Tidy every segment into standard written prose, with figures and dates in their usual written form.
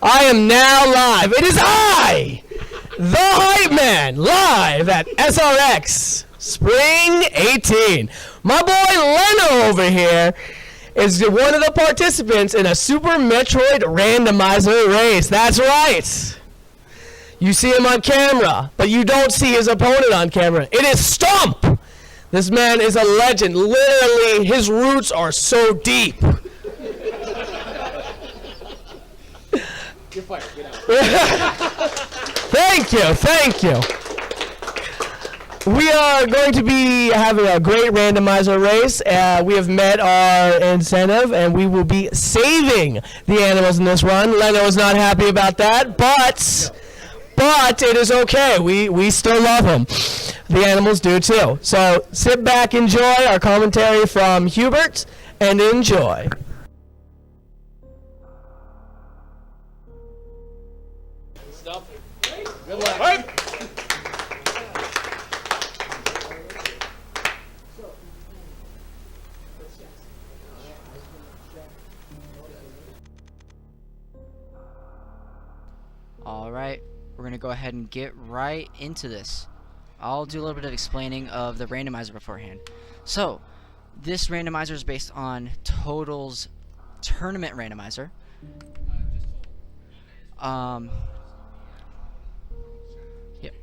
I am now live. It is I, the Hype Man, live at SRX Spring 18. My boy Leno over here is one of the participants in a Super Metroid Randomizer race. That's right. You see him on camera, but you don't see his opponent on camera. It is Stump. This man is a legend. Literally, his roots are so deep. You're fired. Get out. Thank you. We are going to be having a great randomizer race. We have met our incentive, and we will be saving the animals in this run. Leno is not happy about that, but it is okay. We still love him. The animals do too. So sit back, enjoy our commentary from Hubert, and enjoy. Good luck. Alright, we're going to go ahead and get right into this. I'll do a little bit of explaining of the randomizer beforehand. So, this randomizer is based on Total's tournament randomizer. Yep.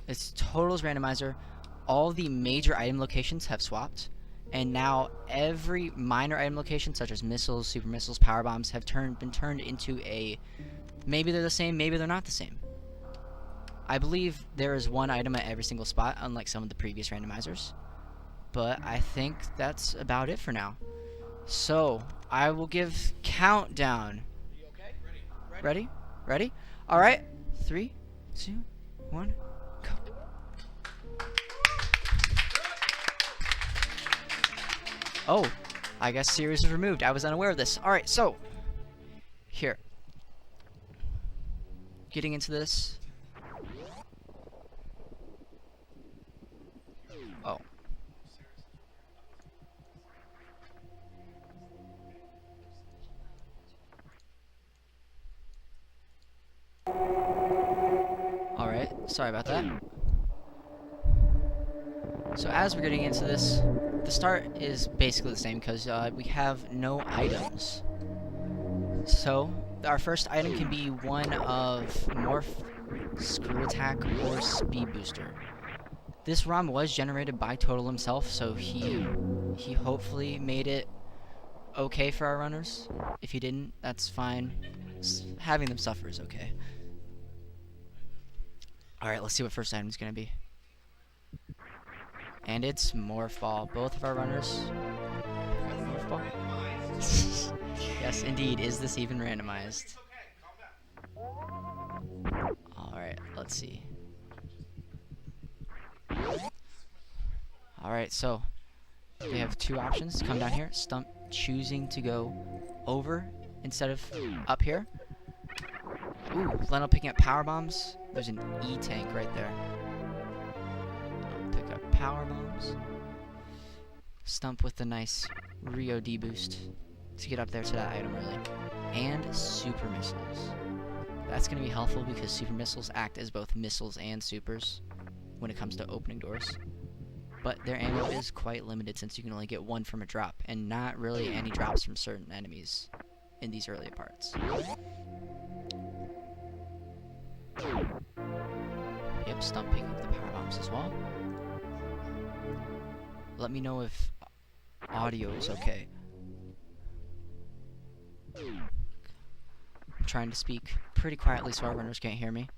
It's Total's randomizer. All the major item locations have swapped, and now every minor item location, such as missiles, super missiles, power bombs, have been turned into a maybe they're the same, maybe they're not the same. I believe there is one item at every single spot, unlike some of the previous randomizers. But I think that's about it for now. So, I will give countdown. Are you okay? Ready? Ready? Alright. 3, 2, 1, go. Oh, I guess series was removed. I was unaware of this. Alright, so here. Getting into this. Oh. Alright, sorry about that. So as we're getting into this, the start is basically the same because we have no items. So our first item can be one of Morph, Screw Attack, or Speed Booster. This ROM was generated by Total himself, so he hopefully made it okay for our runners. If he didn't, that's fine. Having them suffer is okay. Alright, let's see what first item is going to be. And it's Morph Ball. Both of our runners got Morph Ball. Yes, indeed. Is this even randomized? Alright, let's see. Alright, so we have two options. Come down here. Stump choosing to go over instead of up here. Ooh, Leno picking up power bombs. There's an E-tank right there. I'll pick up power bombs. Stump with the nice Rio D boost to get up there to that item early. And super missiles. That's going to be helpful because super missiles act as both missiles and supers when it comes to opening doors. But their ammo is quite limited since you can only get one from a drop, and not really any drops from certain enemies in these early parts. Yep, Stump picking up the power bombs as well. Let me know if audio is okay. I'm trying to speak pretty quietly so our runners can't hear me.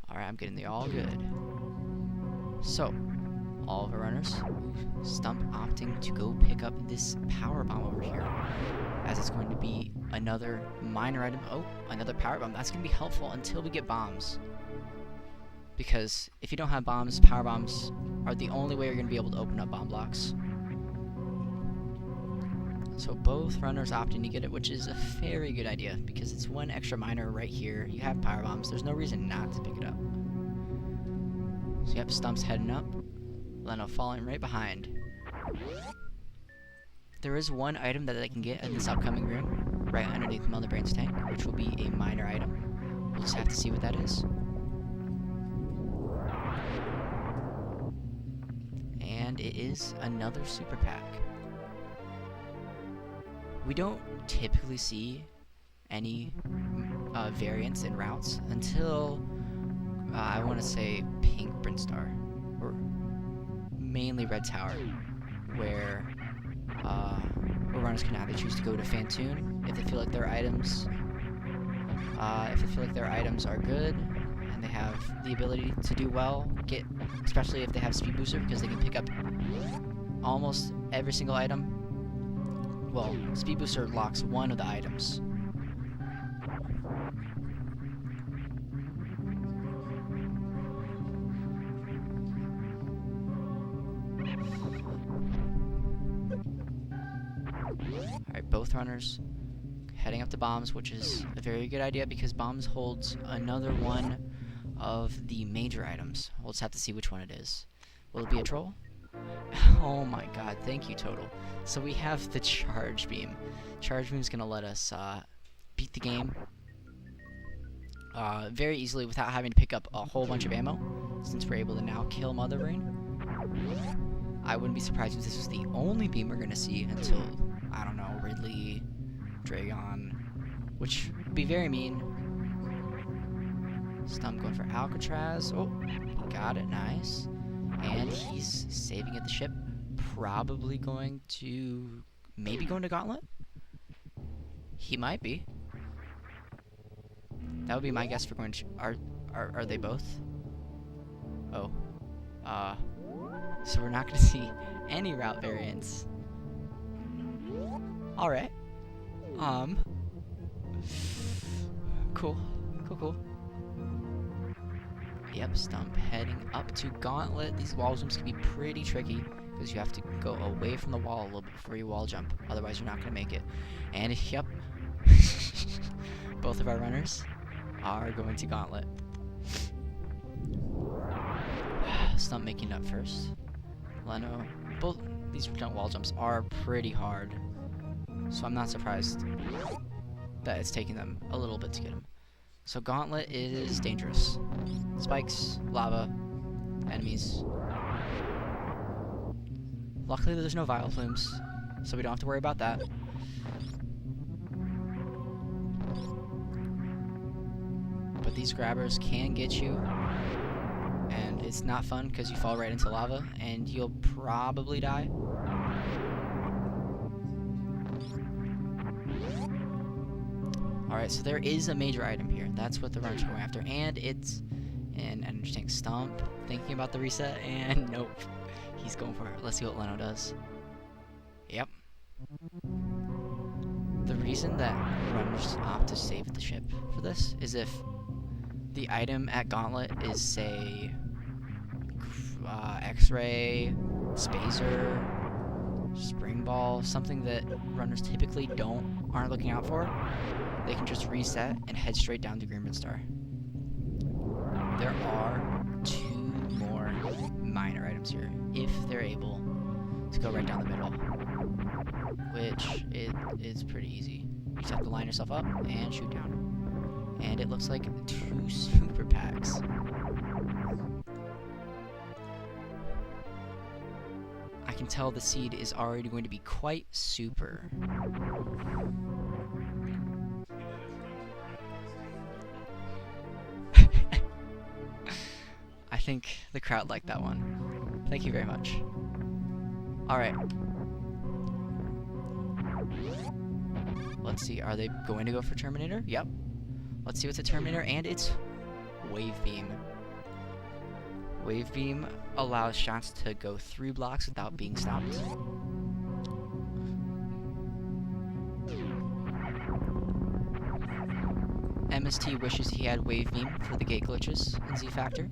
Alright, I'm getting the all good. So, all of our runners, Stump opting to go pick up this power bomb over here, as it's going to be another minor item. Oh, another power bomb. That's going to be helpful until we get bombs. Because if you don't have bombs, power bombs are the only way you're going to be able to open up bomb blocks. So both runners opting to get it, which is a very good idea, because it's one extra minor right here. You have power bombs. There's no reason not to pick it up. So yep, Stump's heading up. Leno falling right behind. there is one item that they can get in this upcoming room, right underneath Meldebrain's tank, which will be a minor item. We'll just have to see what that is. And it is another super pack. We don't typically see any variants in routes until I want to say Pink Brinstar, or mainly Red Tower, where runners can either choose to go to Fantoon if they feel like their items are good and they have the ability to do well, especially if they have Speed Booster, because they can pick up almost every single item. Well, Speed Booster locks one of the items. Alright, both runners heading up to bombs, which is a very good idea because bombs holds another one of the major items. We'll just have to see which one it is. Will it be a troll? Oh my god, thank you, Total. So we have the Charge Beam. Charge Beam is going to let us beat the game very easily without having to pick up a whole bunch of ammo, since we're able to now kill Mother Brain. I wouldn't be surprised if this was the only beam we're going to see until, I don't know, Ridley, Dragon, which would be very mean. Stump going for Alcatraz. Oh, he got it, nice. And he's saving at the ship. Probably going to... maybe going to Gauntlet? He might be. That would be my guess for going to... Are they both? Oh. So we're not going to see any route variants. Alright. Cool. Cool. Yep, Stump heading up to Gauntlet. These wall jumps can be pretty tricky because you have to go away from the wall a little bit before you wall jump. Otherwise, you're not going to make it. And yep, both of our runners are going to Gauntlet. Stump making it up first. Leno, both these wall jumps are pretty hard, so I'm not surprised that it's taking them a little bit to get him. So Gauntlet is dangerous. Spikes, lava, enemies. Luckily there's no Vile Plumes, so we don't have to worry about that. But these grabbers can get you, and it's not fun because you fall right into lava and you'll probably die. Alright, so there is a major item here. That's what the runners are going after. And it's an energy tank. Stump thinking about the reset, and nope. He's going for it. Let's see what Leno does. Yep. The reason that runners opt to save at the ship for this is if the item at Gauntlet is, say, X-Ray, Spazer, Spring Ball, something that runners typically aren't looking out for, they can just reset and head straight down to Green Star. There are 2 more minor items here, if they're able to go right down the middle, which is pretty easy. You just have to line yourself up and shoot down. And it looks like 2 super packs. I can tell the seed is already going to be quite super. I think the crowd liked that one. Thank you very much. Alright. Let's see, are they going to go for Terminator? Yep. Let's see what's a Terminator, and it's Wave Beam. Wave Beam allows shots to go through blocks without being stopped. MST wishes he had Wave Beam for the gate glitches in Z Factor.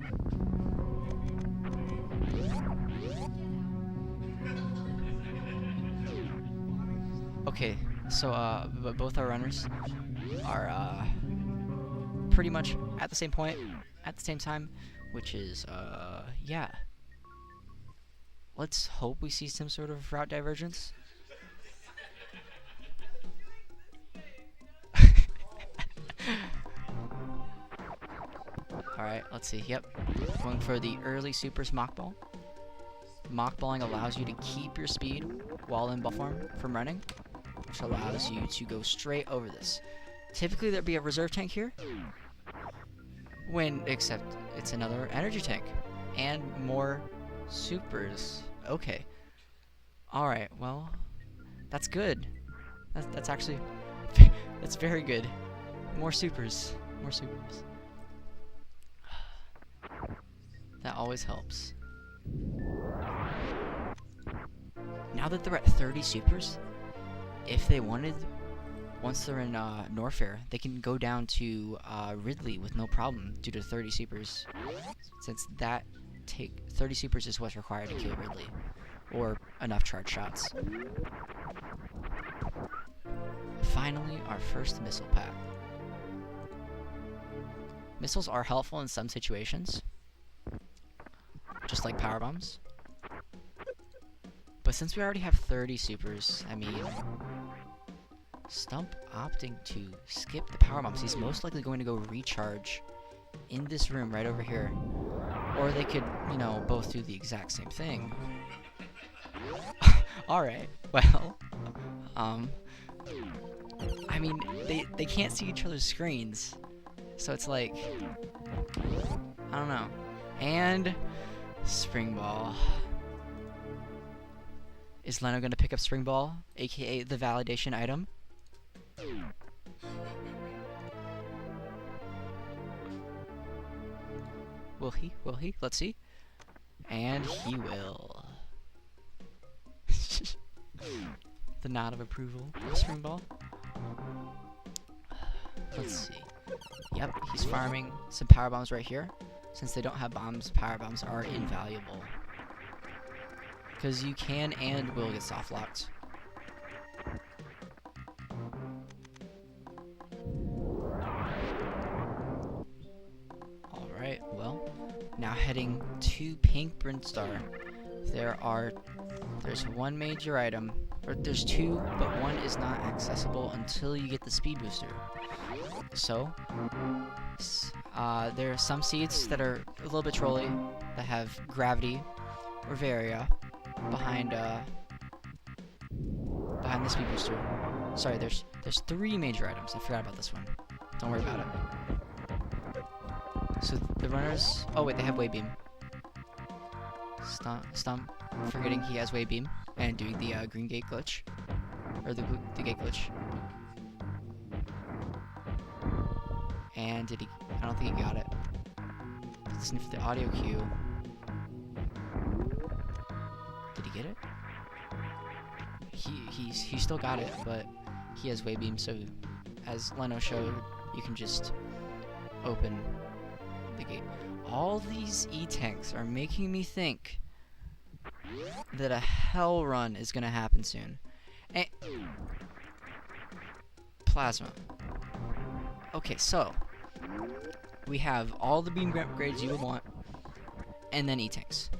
Okay, so both our runners are pretty much at the same point, at the same time, which is yeah. Let's hope we see some sort of route divergence. let's see. Yep, going for the early supers mockball. Mockballing allows you to keep your speed while in ball form from running, which allows you to go straight over this. Typically, there'd be a reserve tank here, except it's another energy tank and more supers. Okay. All right. Well, that's good. That's actually that's very good. More supers. More supers. That always helps. Now that they're at 30 supers, if they wanted, once they're in Norfair, they can go down to Ridley with no problem due to 30 supers, since 30 supers is what's required to kill Ridley, or enough charge shots. Finally, our first missile pack. Missiles are helpful in some situations, just like power bombs. But since we already have 30 supers, I mean, Stump opting to skip the power bombs. He's most likely going to go recharge in this room right over here. Or they could, you know, both do the exact same thing. Alright, well, I mean, they can't see each other's screens. So it's like, I don't know. And Spring Ball. Is Leno going to pick up Spring Ball, aka the validation item? Will he? Will he? Let's see. And he will. The nod of approval for Spring Ball. Let's see. Yep, he's farming some power bombs right here. Since they don't have bombs, power bombs are invaluable. Because you can and will get soft locked. Alright, well, now heading to Pink Brinstar. There's one major item, or there's two, but one is not accessible until you get the speed booster. So, there are some seeds that are a little bit trolly, that have gravity or Varia behind the speed booster. Sorry, there's three major items. I forgot about this one. Don't worry about it. So the runners. Oh wait, they have wave beam. Stump, forgetting he has wave beam and doing the green gate glitch, or the gate glitch. And did he? I don't think he got it. Sniff the audio cue. Did he get it? He still got it, but he has wave beam, so as Leno showed, you can just open the gate. All these E-tanks are making me think that a hell run is gonna happen soon. And plasma. Okay, so we have all the beam upgrades you would want, and then E-tanks.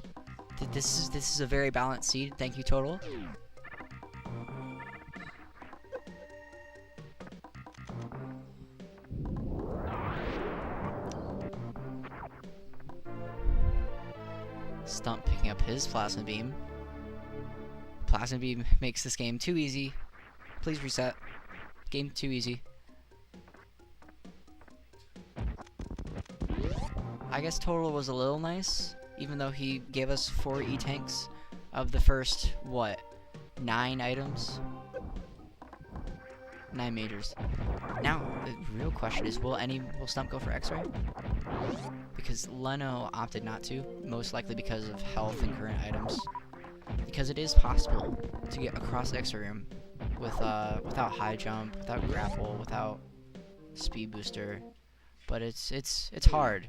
This is a very balanced seed. Thank you, Total. Stump picking up his plasma beam. Plasma beam makes this game too easy. Please reset. Game too easy. I guess Total was a little nice, even though he gave us 4 E-tanks of the first, what, 9 items? 9 majors. Now, the real question is, will Stump go for X-Ray? Because Leno opted not to, most likely because of health and current items. Because it is possible to get across the X-Ray room without high jump, without grapple, without speed booster, but it's hard.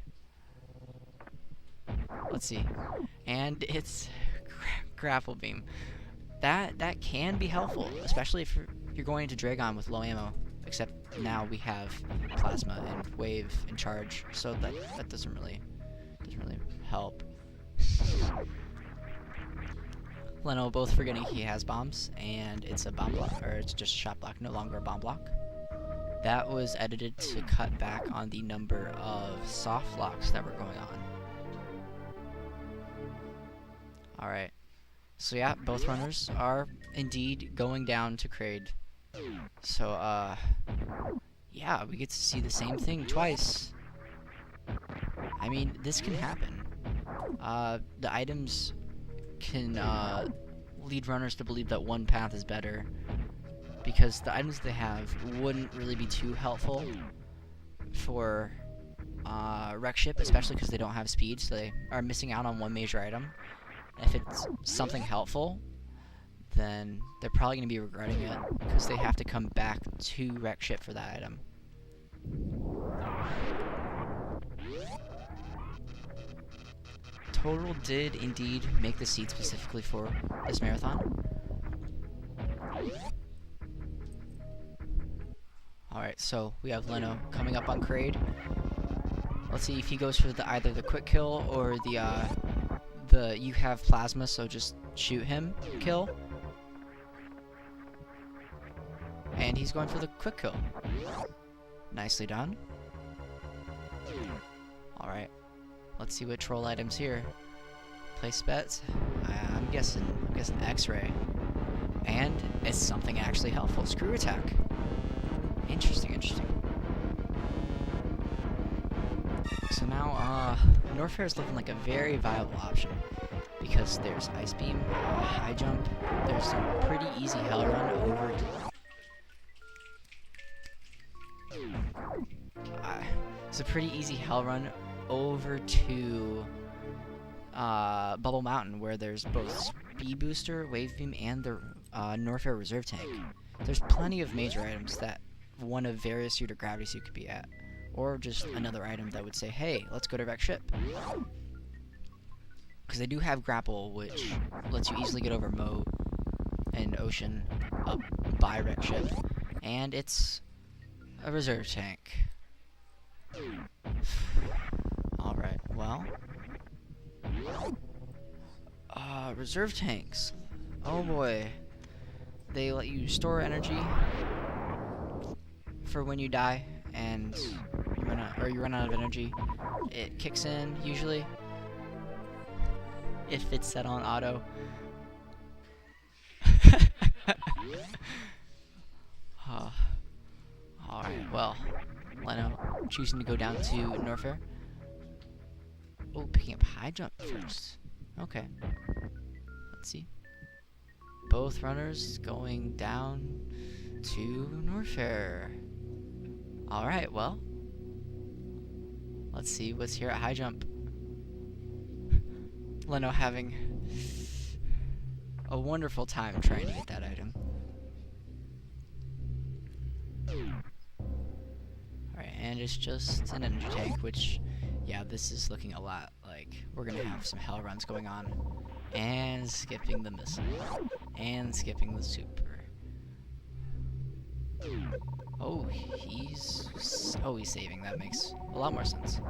Let's see, and it's grapple beam. That can be helpful, especially if you're going into Dragon with low ammo. Except now we have plasma and wave and charge, so that doesn't really help. Leno both forgetting he has bombs, and it's a bomb block, or it's just a shot block, no longer a bomb block. that was edited to cut back on the number of soft locks that were going on. Alright. So yeah, both runners are indeed going down to Kraid. So, yeah, we get to see the same thing twice. I mean, this can happen. The items can lead runners to believe that one path is better, because the items they have wouldn't really be too helpful for wreck ship, especially because they don't have speed, so they are missing out on one major item. If it's something helpful, then they're probably going to be regretting it, because they have to come back to wreck ship for that item. Total did indeed make the seed specifically for this marathon. Alright, so we have Leno coming up on Kraid. Let's see if he goes for either the quick kill or the you have plasma, so just shoot him kill. And he's going for the quick kill. Nicely done. Alright. Let's see what troll items here. Place bets. I'm guessing X-ray. And it's something actually helpful. Screw attack. Interesting. So now, Norfair is looking like a very viable option, because there's Ice Beam, High Jump, there's some pretty easy Hell Run over it's a pretty easy Hell Run over to Bubble Mountain, where there's both Speed Booster, Wave Beam, and the Norfair Reserve Tank. There's plenty of major items that one of various suit or gravity suit could be at, or just another item that would say, hey, let's go to wreck ship. Because they do have grapple, which lets you easily get over moat and ocean up by wreck ship, and it's a reserve tank. Alright, well, reserve tanks, oh boy, they let you store energy for when you die, and you run out of energy. It kicks in usually if it's set on auto. Alright, well, Leno choosing to go down to Norfair. Oh, picking up high jump first. Okay. Let's see. Both runners going down to Norfair. Alright, well, let's see what's here at high jump. Leno having a wonderful time trying to get that item. Alright, and it's just an energy tank, which, yeah, this is looking a lot like we're gonna have some hell runs going on. And skipping the missile. And skipping the super. Oh, he's saving. That makes a lot more sense.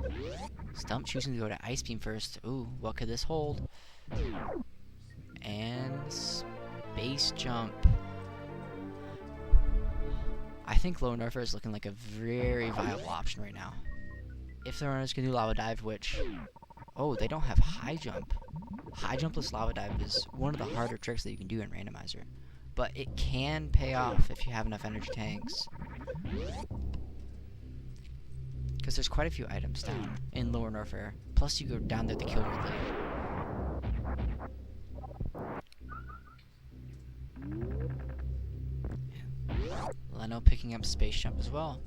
Stump choosing to go to Ice Beam first. Ooh, what could this hold? And Space Jump. I think Low Norfair is looking like a very viable option right now. If the runners can do Lava Dive, which... Oh, they don't have High Jump. High Jumpless Lava Dive is one of the harder tricks that you can do in Randomizer. But it can pay off if you have enough energy tanks. Because there's quite a few items down in Lower Norfair. Plus you go down there to kill Ridley. Leno picking up Space Jump as well.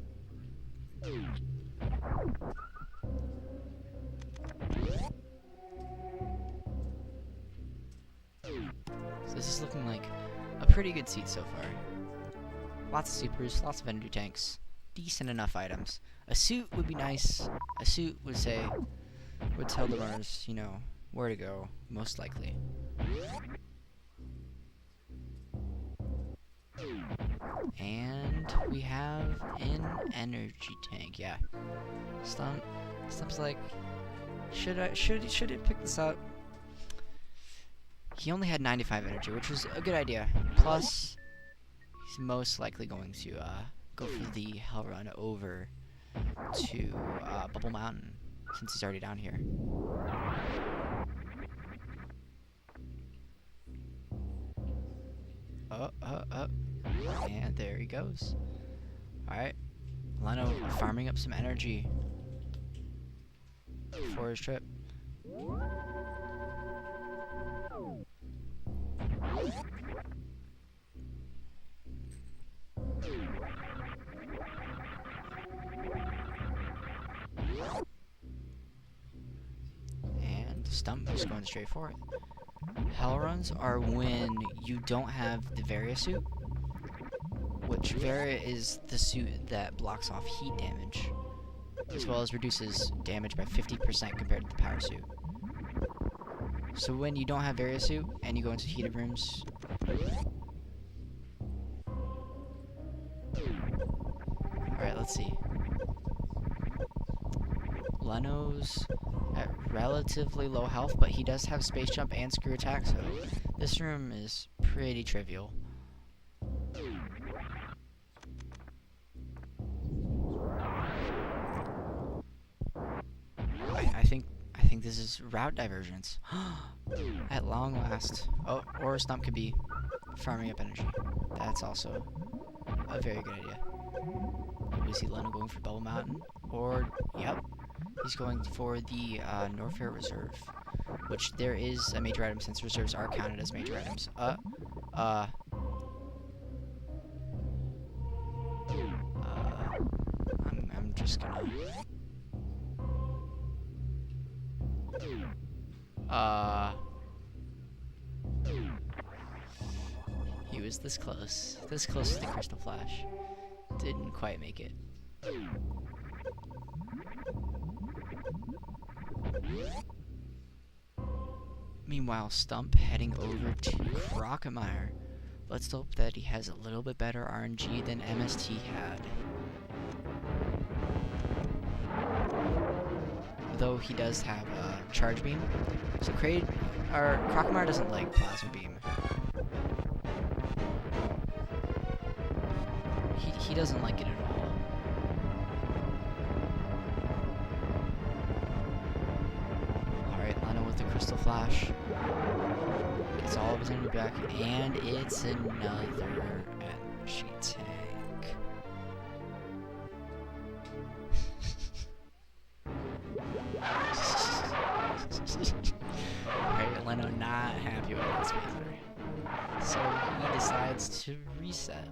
So this is looking like a pretty good seat so far. Lots of supers, lots of energy tanks, decent enough items. A suit would be nice. A suit would tell the runners, you know, where to go, most likely. And we have an energy tank, yeah. Stump's like, should it pick this up? He only had 95 energy, which was a good idea. Plus, he's most likely going to go for the hell run over to Bubble Mountain, since he's already down here. And there he goes. Alright. Leno farming up some energy for his trip. And Stump is going straight for it. Hell runs are when you don't have the Varia suit, which Varia is the suit that blocks off heat damage, as well as reduces damage by 50% compared to the power suit. So when you don't have Varia suit and you go into heated rooms, alright, let's see. Leno's at relatively low health, but he does have space jump and screw attack, so this room is pretty trivial. I think this is route divergence. At long last. Oh, or Stump could be farming up energy. That's also a very good idea. We see Leno going for Bubble Mountain, or yep, he's going for the Norfair Reserve, which there is a major item since reserves are counted as major items. I'm just gonna. He was this close to the Crystal Flash. Didn't quite make it. Meanwhile, Stump heading over to Crocomire. Let's hope that he has a little bit better RNG than MST had. Though he does have a charge beam. So Crocomire doesn't like plasma beam. He doesn't like it at all. Alright, Leno with the Crystal Flash. Gets all of his energy back, and it's another energy tank. Alright, Leno not happy with this phaser. So he decides to reset.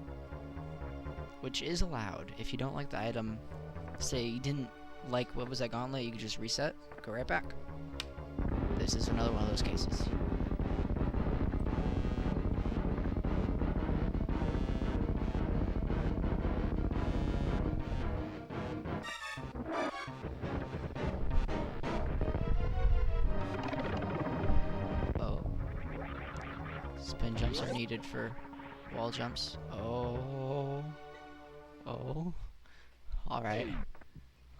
Which is allowed. If you don't like the item, say you didn't like what was that gauntlet, you could just reset, go right back. This is another one of those cases. Oh. Spin jumps are needed for wall jumps. Oh. Alright.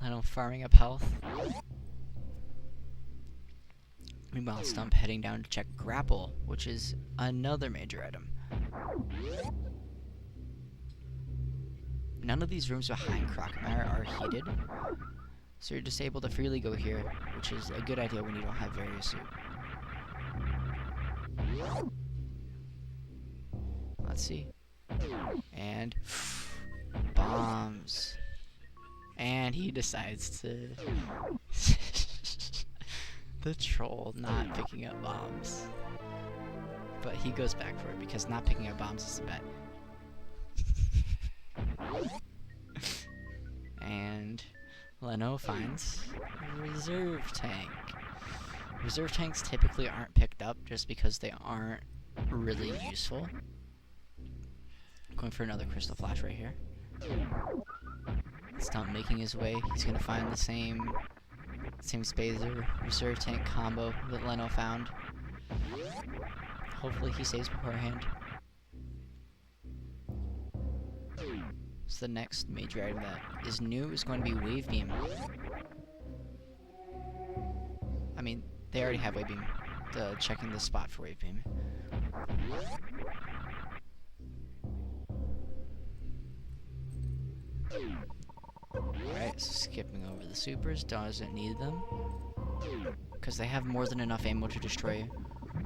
Leno farming up health. Meanwhile, Stump heading down to check Grapple, which is another major item. None of these rooms behind Crocomire are heated, so you're just able to freely go here, which is a good idea when you don't have Varia suit. Let's see. And bombs. And he decides to the troll not picking up bombs. But he goes back for it because not picking up bombs is a bet. And Leno finds reserve tank. Reserve tanks typically aren't picked up just because they aren't really useful. Going for another Crystal Flash right here. Stump making his way. He's gonna find the same Spazer reserve tank combo that Leno found. Hopefully he saves beforehand. So the next major item that is new is going to be Wave Beam. I mean, they already have Wave Beam. Checking the spot for Wave Beam. Alright, so skipping over the supers, doesn't need them. Because they have more than enough ammo to destroy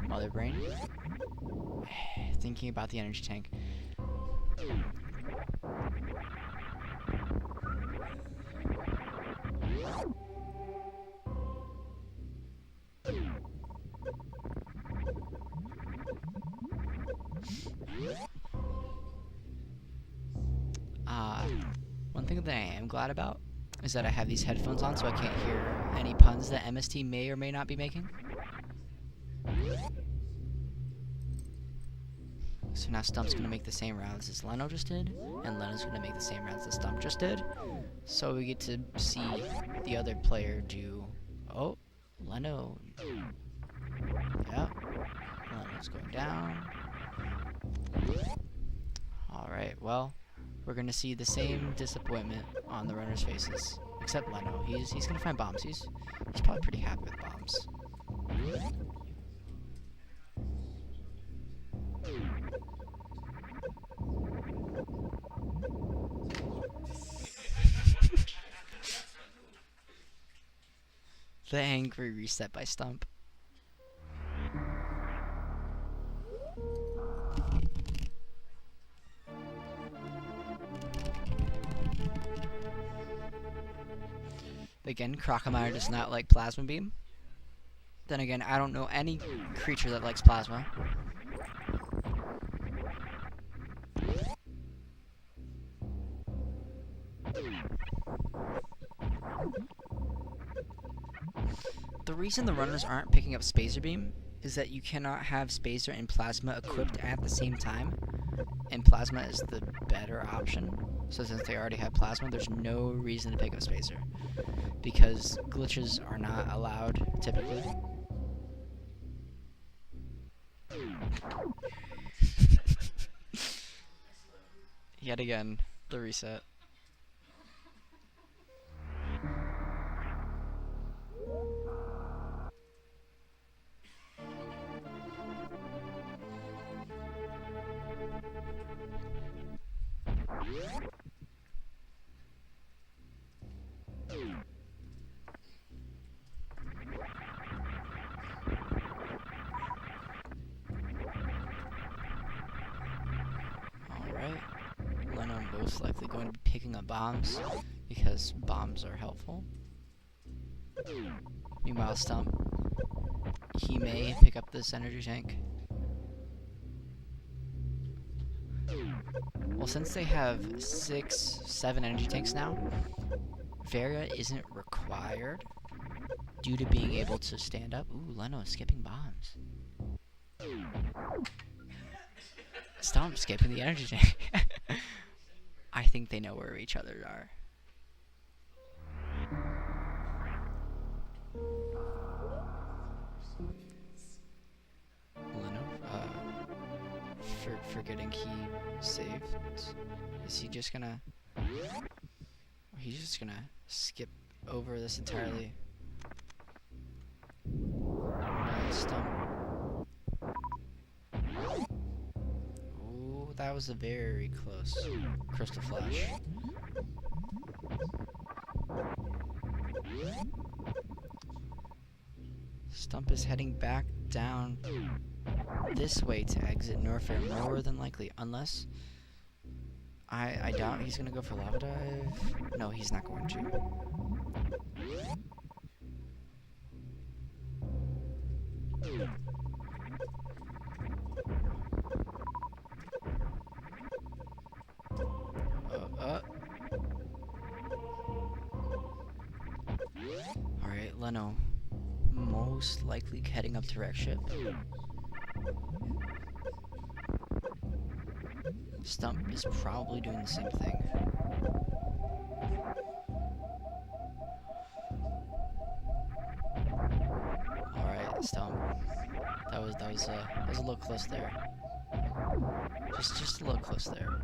Mother Brain. Thinking about the energy tank. One thing that I am glad about is that I have these headphones on so I can't hear any puns that MST may or may not be making. So now Stump's gonna make the same rounds as Leno just did, and Leno's gonna make the same rounds that Stump just did. So we get to see the other player do... Oh, Leno. Yep. Leno's going down. Alright, well, we're gonna see the same disappointment on the runners' faces. Except Leno. He's gonna find bombs. He's probably pretty happy with bombs. The angry reset by Stump. Again, Crocomire does not like Plasma Beam. Then again, I don't know any creature that likes Plasma. The reason the runners aren't picking up Spacer Beam is that you cannot have Spacer and Plasma equipped at the same time, and Plasma is the better option. So since they already have Plasma, there's no reason to pick up Spacer, because glitches are not allowed typically. Yet again, the reset. Alright, Leno most likely going to be picking up bombs, because bombs are helpful. Meanwhile, Stump, he may pick up this energy tank. Well, since they have 6, 7 energy tanks now, Varia isn't required due to being able to stand up. Ooh, Leno is skipping bombs. Stump skipping the energy tank. I think they know where each other are. Leno, forgetting he saved. Is he just gonna... He's just gonna skip over this entirely. Stump. Ooh, that was a very close Crystal Flash. Stump is heading back down this way to exit Norfair, more than likely, unless... I doubt he's gonna go for Lava Dive. No, he's not going to. Alright, Leno. Most likely heading up to wreck ship. Stump is probably doing the same thing. Alright, Stump. That was a little close there. Just a little close there.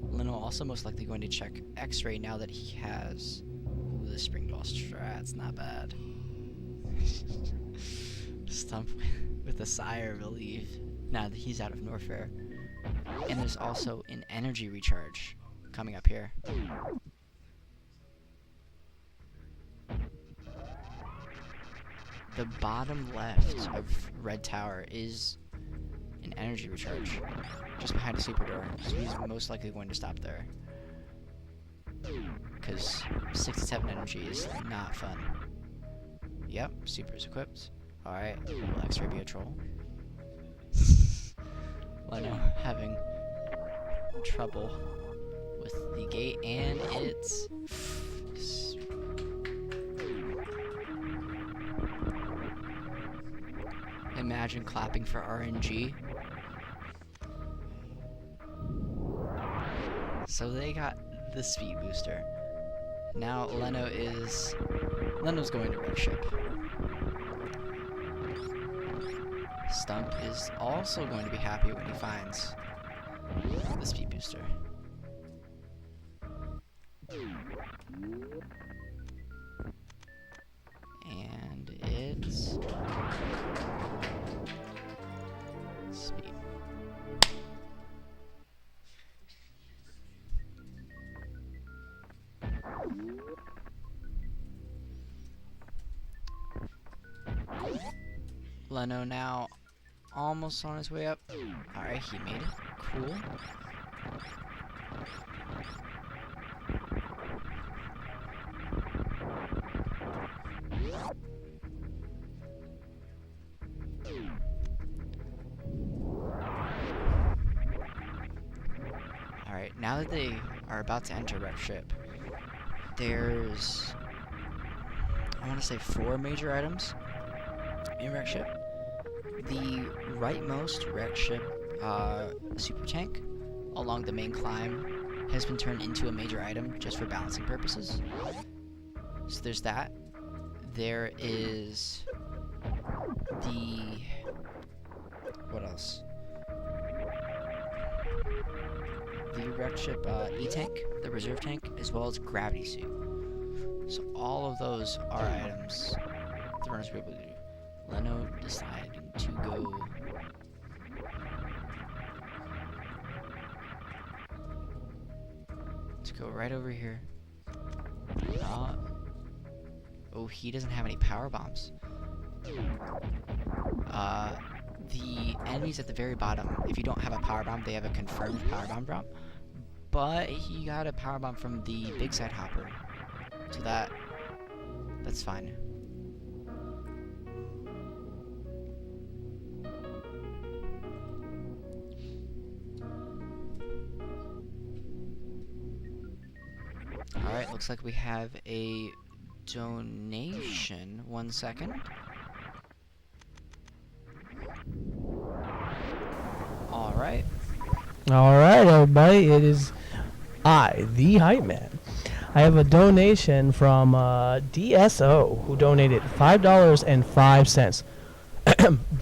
Leno also most likely going to check X-ray now that he has... Ooh, the spring ball strat's not bad. Stump with a sigh of relief now that he's out of Norfair. And there's also an energy recharge coming up here. The bottom left of Red Tower is an energy recharge, just behind a super door, so he's most likely going to stop there. Because 67 energy is not fun. Yep, super's equipped. Alright, will X-ray be a troll? Leno having trouble with the gate, and it's... Imagine clapping for RNG. So they got the speed booster. Now Leno's going to wreck ship. Stump is also going to be happy when he finds the speed booster. And it's speed. Leno now almost on his way up. Alright, he made it. Cool. Alright, now that they are about to enter wreck ship, there's, I want to say 4 major items in wreck ship. The rightmost wreck ship super tank along the main climb has been turned into a major item just for balancing purposes. So there's that. There is the... what else? The wreck ship E-tank, the reserve tank, as well as gravity suit. So all of those are items the runners were able to do. Leno deciding to go right over here. Oh, he doesn't have any power bombs. The enemies at the very bottom, if you don't have a power bomb, they have a confirmed power bomb drop. But he got a power bomb from the big side hopper, so that's fine. Alright, looks like we have a donation. 1 second. Alright. Alright, everybody. It is I, the Hype Man. I have a donation from DSO, who donated $5.05.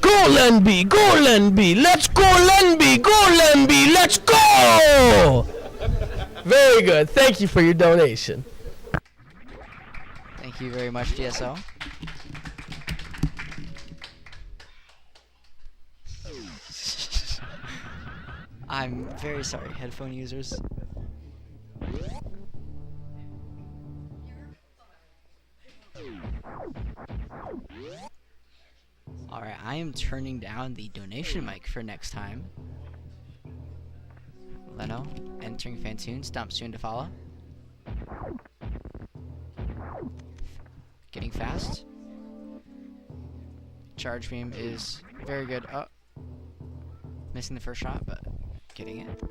Go, Lenby! Go, Lenby! Let's go, Lenby! Go, Lenby! Let's go! Very good. Thank you for your donation. Thank you very much, DSO. I'm very sorry, headphone users. Alright, I am turning down the donation mic for next time. Leno, entering Fantoon, Stump soon to follow. Getting fast. Charge beam is very good. Oh, missing the first shot, but getting it.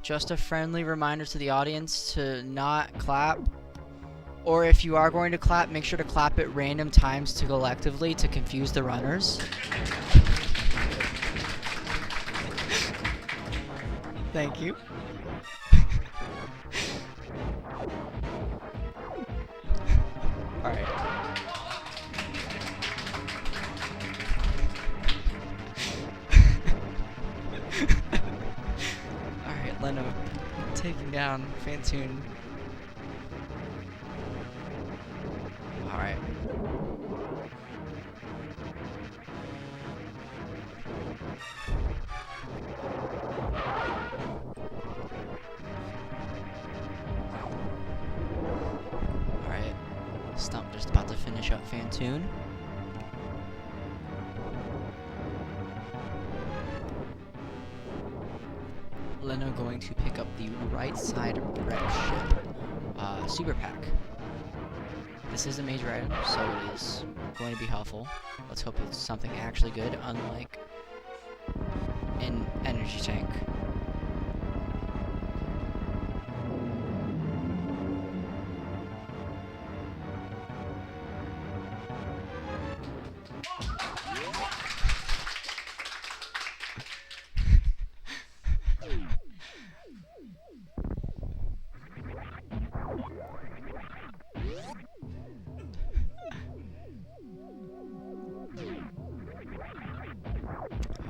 Just a friendly reminder to the audience to not clap. Or if you are going to clap, make sure to clap at random times to collectively to confuse the runners. Thank you. Alright. Alright, Leno taking down Fantoon. just about to finish up Fantoon. Leno going to pick up the right side wreck ship super pack. This is a major item, so it is going to be helpful. Let's hope it's something actually good, unlike an energy tank.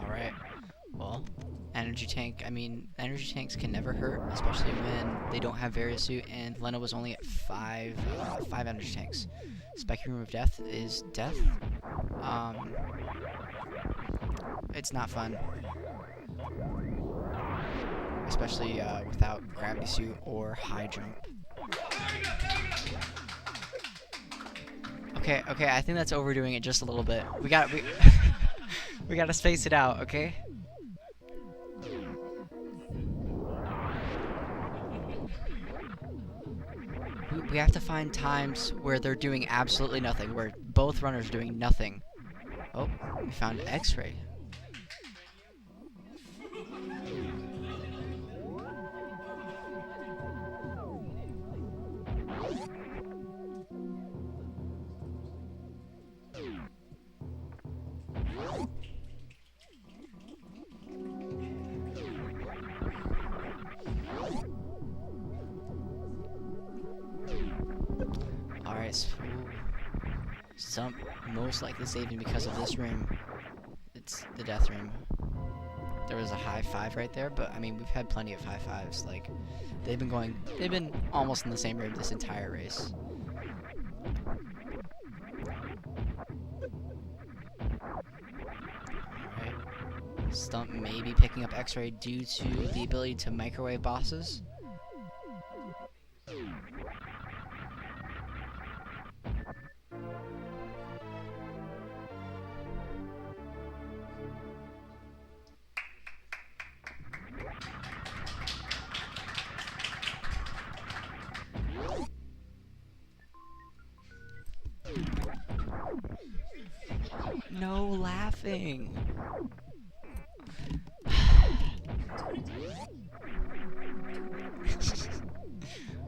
Alright, well, energy tank, I mean, energy tanks can never hurt, especially when they don't have various suit, and Leno was only at five energy tanks. Spiky Room of Death is death. It's not fun. Especially without gravity suit or high jump. Okay, I think that's overdoing it just a little bit. We gotta space it out, okay? We have to find times where they're doing absolutely nothing, where both runners are doing nothing. Oh, we found an X-ray. Alright, so Stump most likely saving because of this room. It's the death room. There was a high five right there, but I mean, we've had plenty of high fives. Like, they've been almost in the same room this entire race. Alright. Stump may be picking up X-ray due to the ability to microwave bosses. No laughing.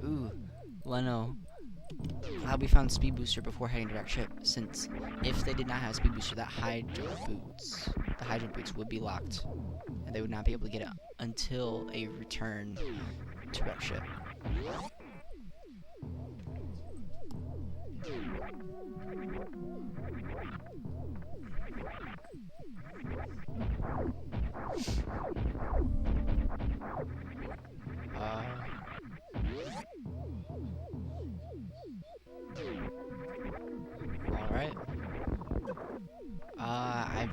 Ooh, Leno. Glad we found speed booster before heading to wreck ship, since if they did not have speed booster, the high jump boots would be locked, and they would not be able to get it until a return to wreck ship. Alright. I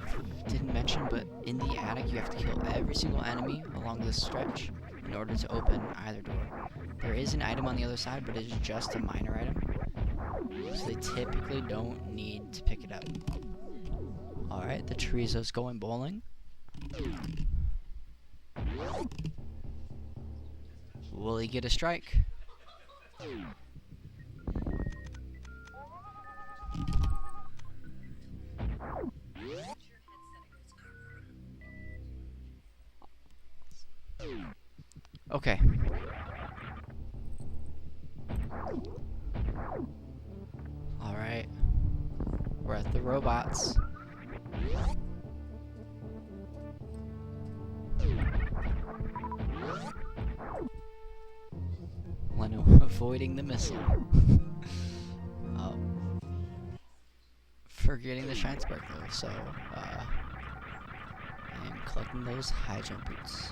didn't mention, but in the attic you have to kill every single enemy along this stretch in order to open either door. There is an item on the other side, but it is just a minor item, so they typically don't need to pick it up. Alright, the Chorizo's going bowling. Will he get a strike? Okay. Alright. We're at the robots. Leno avoiding the missile. Forgetting the shine spark though, so I am collecting those high jump boots.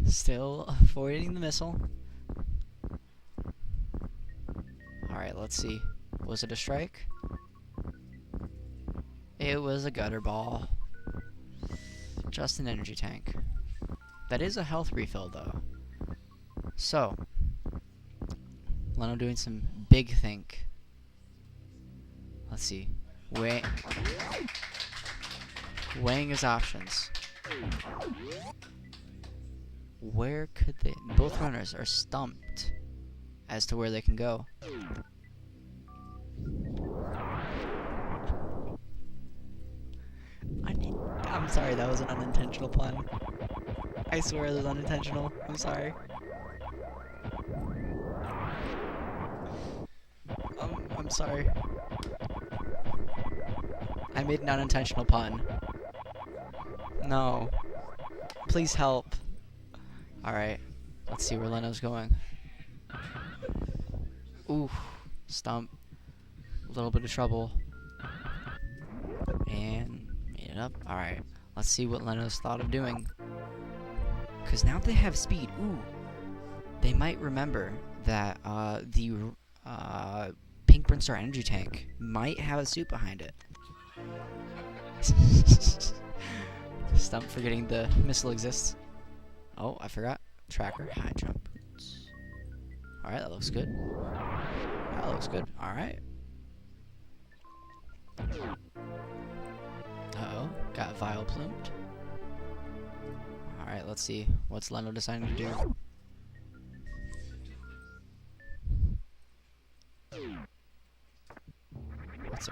Still avoiding the missile. Alright, let's see. Was it a strike? It was a gutter ball. Just an energy tank. That is a health refill, though. So, Leno doing some big think. Let's see. Weighing his options. Where could they... Both runners are stumped as to where they can go. I'm sorry, that was an unintentional pun. I swear it was unintentional. I'm sorry. I'm sorry. I made an unintentional pun. No. Please help. Alright. Let's see where Leno's going. Ooh. Stump. A little bit of trouble. And made it up. Alright. Let's see what Leno's thought of doing. Because now they have speed. Ooh. They might remember that the Pink Brinstar energy tank might have a suit behind it. Stump forgetting the missile exists. Oh, I forgot. Tracker, high jump boots. Alright, that looks good. That looks good. Alright. Uh-oh, got Vile plumed. Alright, let's see. What's Leno deciding to do?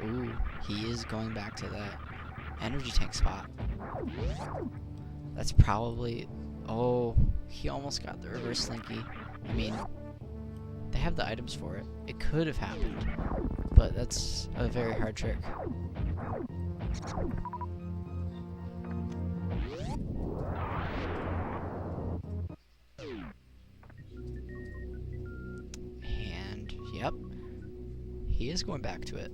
Ooh, he is going back to that energy tank spot. That's probably... Oh, he almost got the reverse slinky. I mean, they have the items for it. It could have happened, but that's a very hard trick. And, yep, he is going back to it.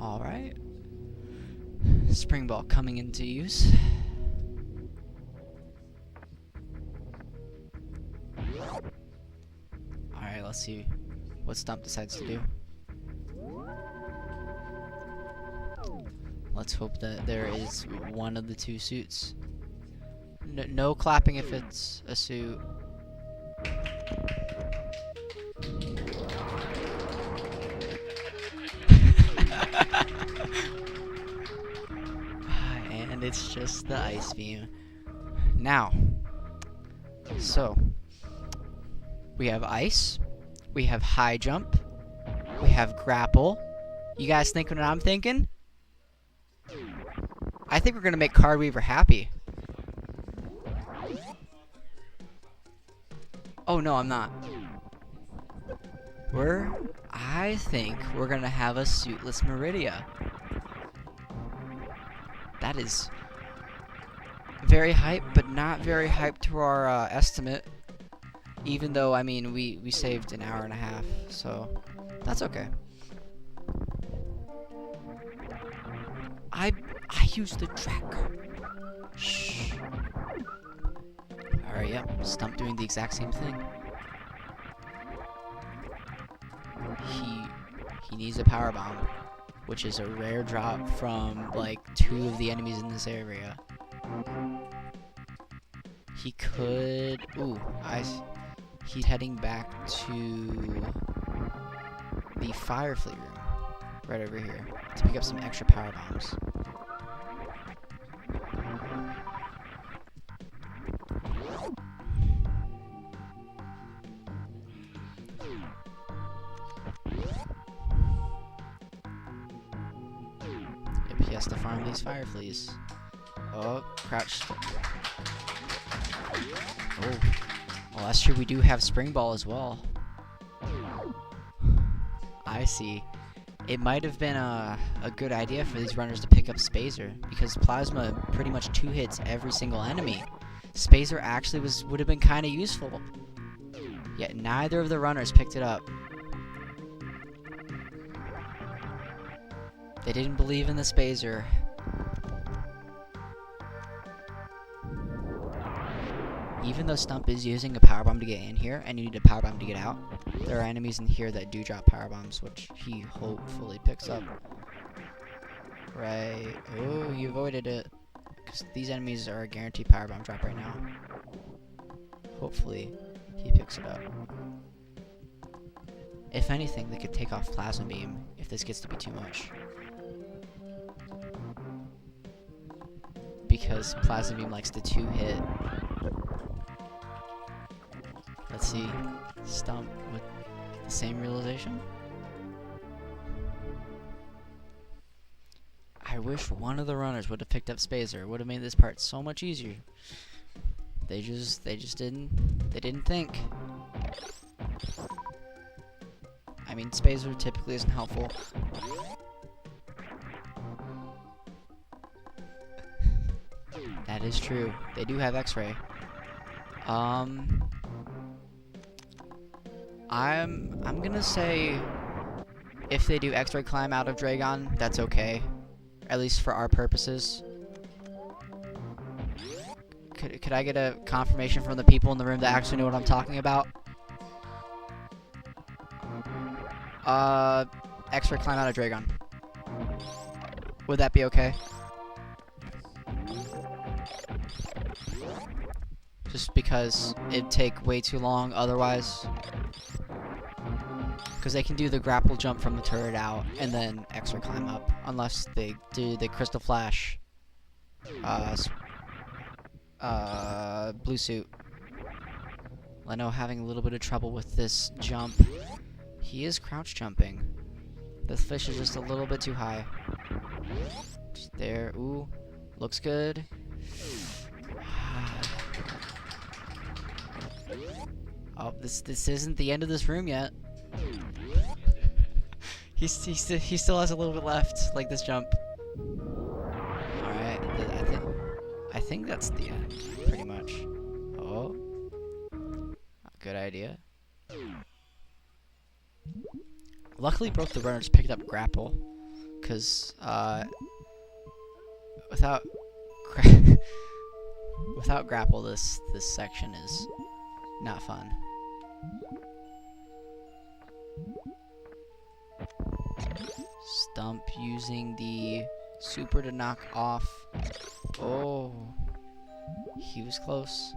Alright. Spring ball coming into use. Alright, let's see what Stump decides to do. Let's hope that there is one of the two suits. No clapping if it's a suit. And it's just the ice beam. Now, so we have ice, we have high jump, we have grapple. You guys thinking what I'm thinking? I think we're gonna make Card Weaver happy. Oh no, I'm not. I think we're gonna have a suitless Meridia. That is very hype, but not very hype to our estimate. Even though, I mean, we saved an hour and a half, so that's okay. I used the tracker. Shh. Alright, yep. Stump doing the exact same thing. He needs a power bomb, which is a rare drop from like 2 of the enemies in this area. He could... Ooh, he's heading back to the Fire Fleet room, right over here, to pick up some extra power bombs. Yep, he has to farm these Fire Fleas. Oh, crouch. Oh. Well, that's true. We do have Spring Ball as well. I see. It might have been a good idea for these runners to pick up Spazer, because Plasma pretty much 2 hits every single enemy. Spazer actually would have been kind of useful. Yet neither of the runners picked it up. They didn't believe in the Spazer. Even though Stump is using a power bomb to get in here, and you need a power bomb to get out, there are enemies in here that do drop power bombs, which he hopefully picks up. Right. Oh, you avoided it. Because these enemies are a guaranteed power bomb drop right now. Hopefully, he picks it up. If anything, they could take off Plasma Beam if this gets to be too much. Because Plasma Beam likes to 2-hit. Let's see. Stump with the same realization. I wish one of the runners would have picked up Spazer. It would have made this part so much easier. They just didn't think. I mean, Spazer typically isn't helpful. That is true. They do have X-ray. I'm gonna say if they do X-ray climb out of Dragon, that's okay. At least for our purposes. Could I get a confirmation from the people in the room that actually know what I'm talking about? X-ray climb out of Dragon. Would that be okay? Just because it'd take way too long otherwise. Because they can do the grapple jump from the turret out and then X-ray climb up. Unless they do the Crystal Flash. Blue suit. Leno having a little bit of trouble with this jump. He is crouch jumping. The fish is just a little bit too high. Just there. Ooh. Looks good. Oh, this isn't the end of this room yet. He still has a little bit left, like this jump. Alright, I think that's the end, pretty much. Oh. Good idea. Luckily both the runners picked up grapple. Cause without grapple this section is not fun. Stump using the super to knock off. Oh, he was close.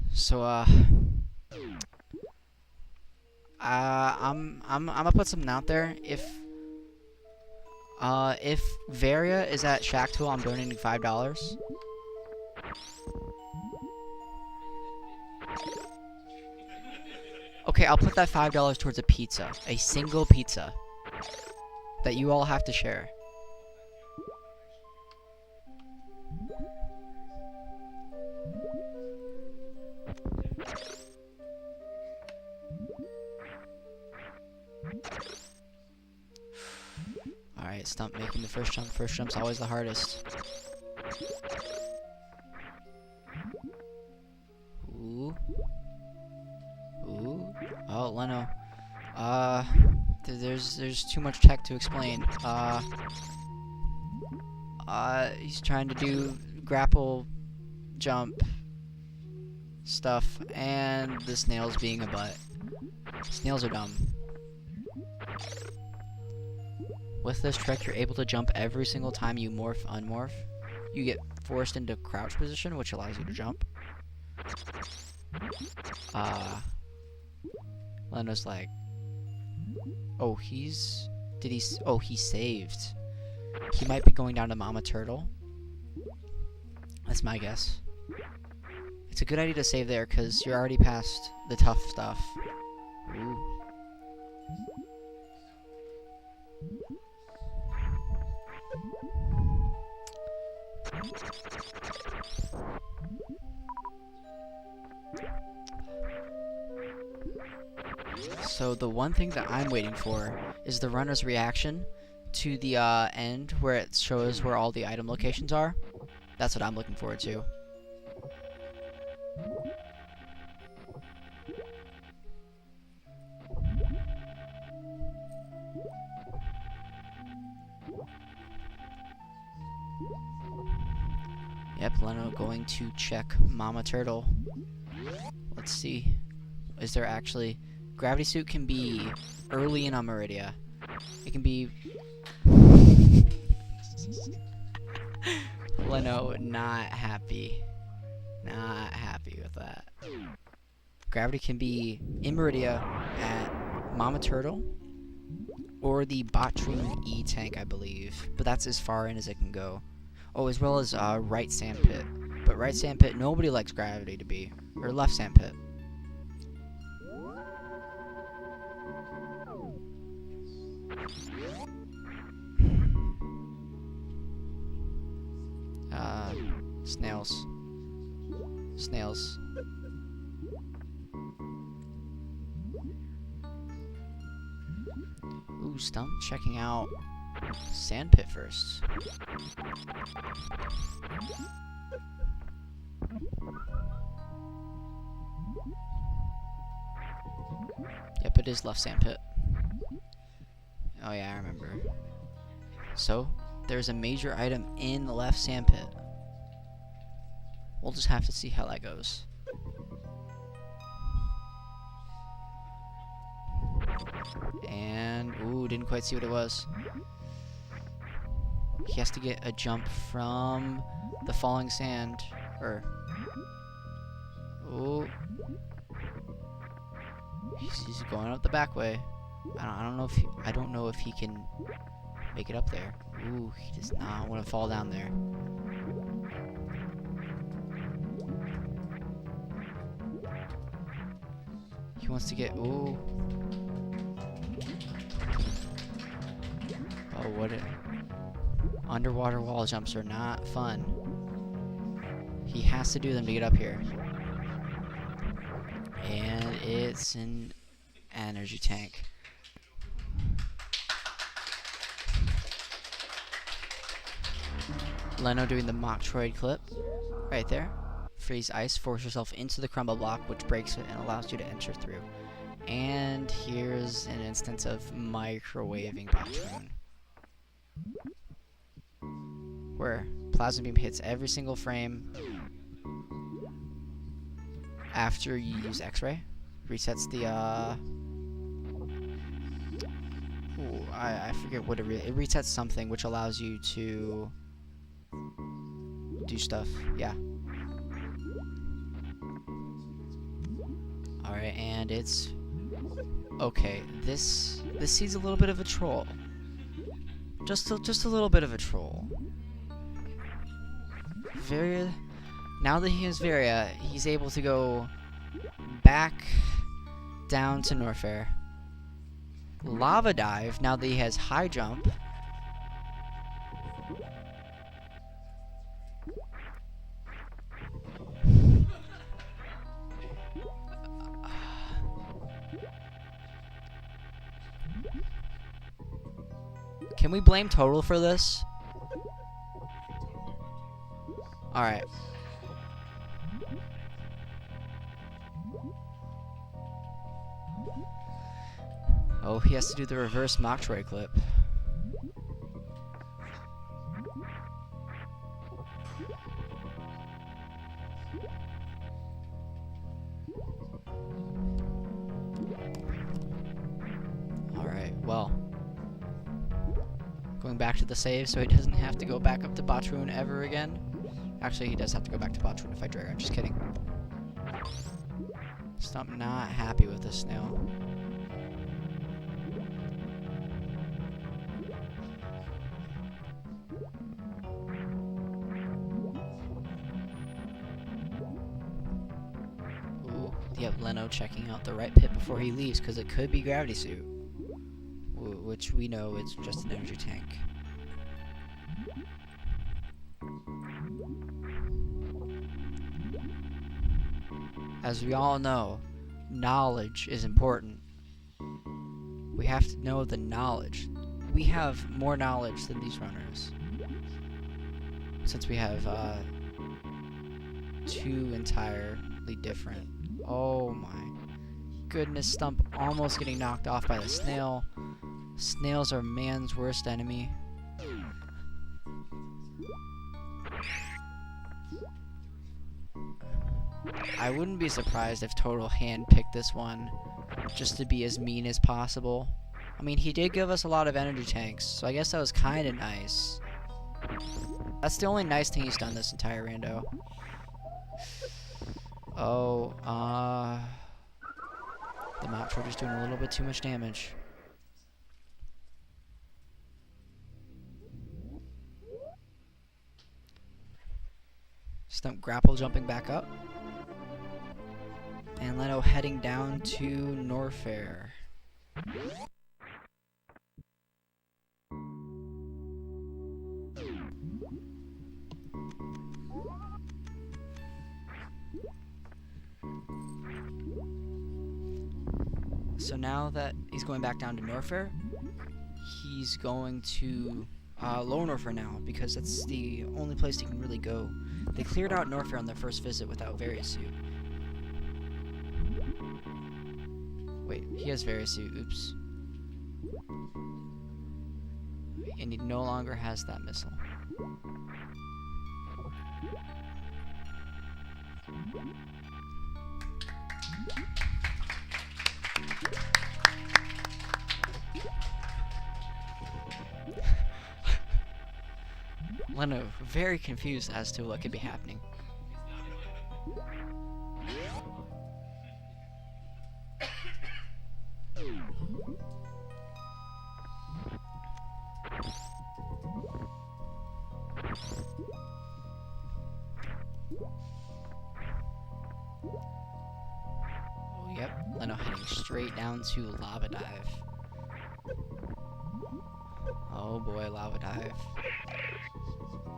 So I'm gonna put something out there. If Varia is at Shack Tool, I'm donating $5. Okay, I'll put that $5 towards a pizza. A single pizza. That you all have to share. Alright, Stump making the first jump. First jump's always the hardest. Ooh. Ooh. Oh, Leno. There's too much tech to explain. He's trying to do grapple jump stuff, and the snail's being a butt. Snails are dumb. With this trick, you're able to jump every single time you morph, unmorph. You get forced into crouch position, which allows you to jump. Leno's like, oh, he saved. He might be going down to Mama Turtle. That's my guess. It's a good idea to save there, because you're already past the tough stuff. Ooh. So the one thing that I'm waiting for is the runner's reaction to the end where it shows where all the item locations are. That's what I'm looking forward to. Yep, Leno going to check Mama Turtle. Let's see. Is there actually... Gravity suit can be early in Meridia. It can be... Leno not happy. Not happy with that. Gravity can be in Meridia at Mama Turtle or the Botroon E tank, I believe. But that's as far in as it can go. Oh, as well as right sandpit. But right sandpit, nobody likes Gravity to be. Or left sandpit. Snails. Snails. Ooh, Stump checking out Sandpit first. Yep, it is left Sandpit. Oh yeah, I remember. So, there's a major item in the left sandpit. We'll just have to see how that goes. And, ooh, didn't quite see what it was. He has to get a jump from the falling sand. Or, ooh. He's going up the back way. I don't know if he can make it up there. Ooh, he does not want to fall down there. He wants to get, ooh. Oh, what underwater wall jumps are not fun. He has to do them to get up here. And it's an energy tank. Leno doing the Metroid clip. Right there. Freeze ice, force yourself into the crumble block, which breaks it and allows you to enter through. And here's an instance of microwaving Botroon, where Plasma Beam hits every single frame after you use X-Ray. Resets the, ooh, I forget what it resets something, which allows you to do stuff. Yeah. Alright, and it's... Okay, this sees a little bit of a troll. Just a little bit of a troll. Varia... Now that he has Varia, he's able to go back down to Norfair. Lava Dive, now that he has High Jump. Can we blame Total for this? Alright. Oh, he has to do the reverse Metroid clip. Alright, well. Going back to the save so he doesn't have to go back up to Botroon ever again. Actually, he does have to go back to Botroon if I drag. I'm just kidding. Stump not happy with this snail. Ooh, yep, Leno checking out the right pit before he leaves because it could be Gravity Suit. Which we know is just an energy tank. As we all know, knowledge is important. We have to know the knowledge. We have more knowledge than these runners. Since we have two entirely different. Oh my goodness, Stump almost getting knocked off by the snail. Snails are man's worst enemy. I wouldn't be surprised if Total handpicked this one just to be as mean as possible. I mean, he did give us a lot of energy tanks, so I guess that was kind of nice. That's the only nice thing he's done this entire rando. Oh, the Metroid is doing a little bit too much damage. Stump grapple jumping back up. And Leno heading down to Norfair. So now that he's going back down to Norfair, he's going to Lower Norfair now, because that's the only place he can really go. They cleared out Norfair on their first visit without Variosuit. Wait, he has Variosuit, oops. And he no longer has that missile. Leno very confused as to what could be happening. Oh, yep, Leno heading straight down to Lava Dive. Oh boy, Lava Dive.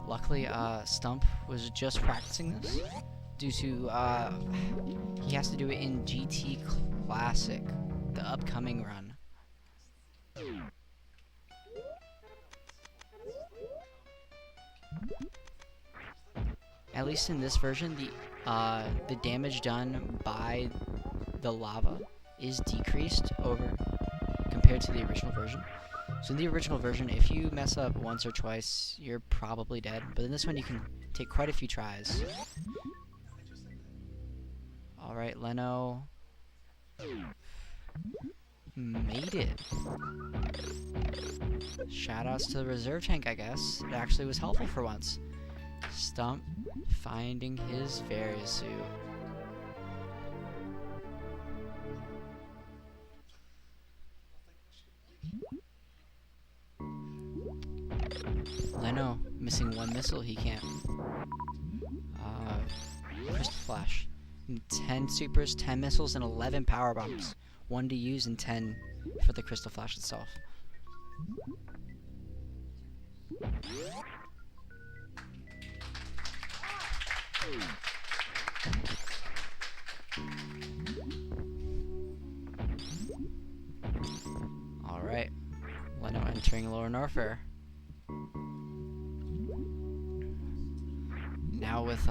Luckily, Stump was just practicing this due to, he has to do it in GT Classic, the upcoming run. At least in this version, the damage done by the lava is decreased over compared to the original version. So in the original version, if you mess up once or twice, you're probably dead. But in this one, you can take quite a few tries. Alright, Leno made it. Shoutouts to the reserve tank, I guess. It actually was helpful for once. Stump finding his Variosuit. Leno missing one missile, he can't. Crystal Flash. 10 supers, 10 missiles, and 11 power bombs. 1 to use and 10 for the Crystal Flash itself. Alright. Leno entering Lower Norfair. Now with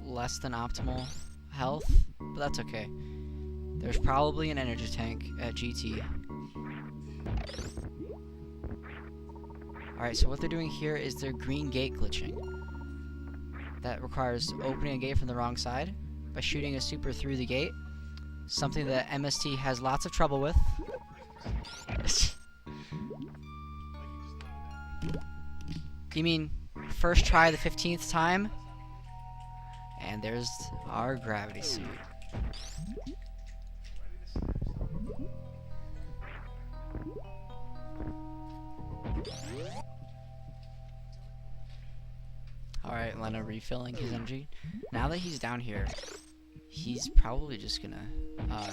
less than optimal health, but that's okay. There's probably an energy tank at GT. Alright, so what they're doing here is they're green gate glitching. That requires opening a gate from the wrong side by shooting a super through the gate. Something that MST has lots of trouble with. You mean first try the 15th time? And there's our gravity suit. Alright, Leno refilling his energy. Now that he's down here, he's probably just gonna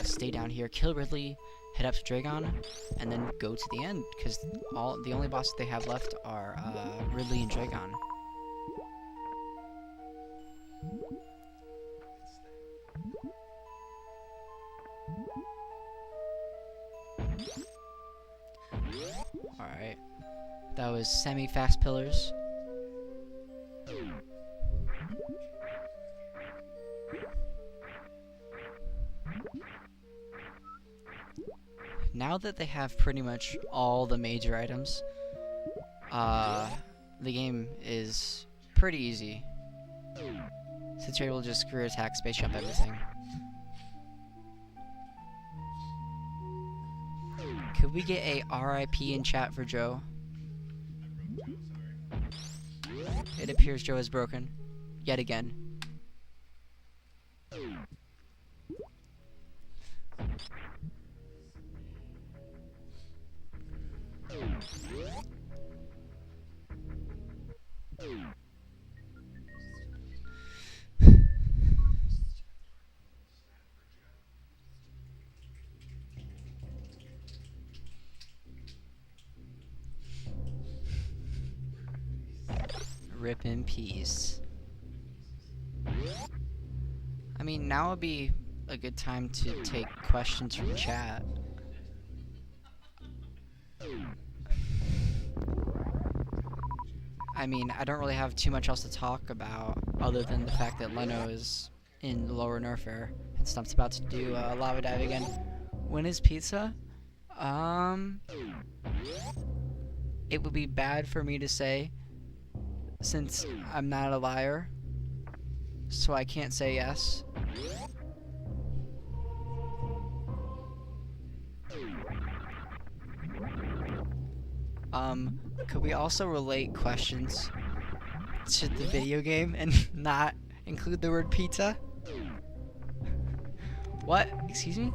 stay down here, kill Ridley, head up to Dragon, and then go to the end, because the only bosses they have left are Ridley and Dragon. Alright. That was semi-fast pillars. Now that they have pretty much all the major items, the game is pretty easy. Since you're able to just career attack, space jump everything. Could we get a RIP in chat for Joe? It appears Joe is broken. Yet again. Rip in peace. I mean, now would be a good time to take questions from chat. I mean, I don't really have too much else to talk about other than the fact that Leno is in lower Nerfair and Stump's about to do lava dive again. When is pizza? It would be bad for me to say since I'm not a liar, so I can't say yes. Could we also relate questions to the video game and not include the word pizza? What? Excuse me?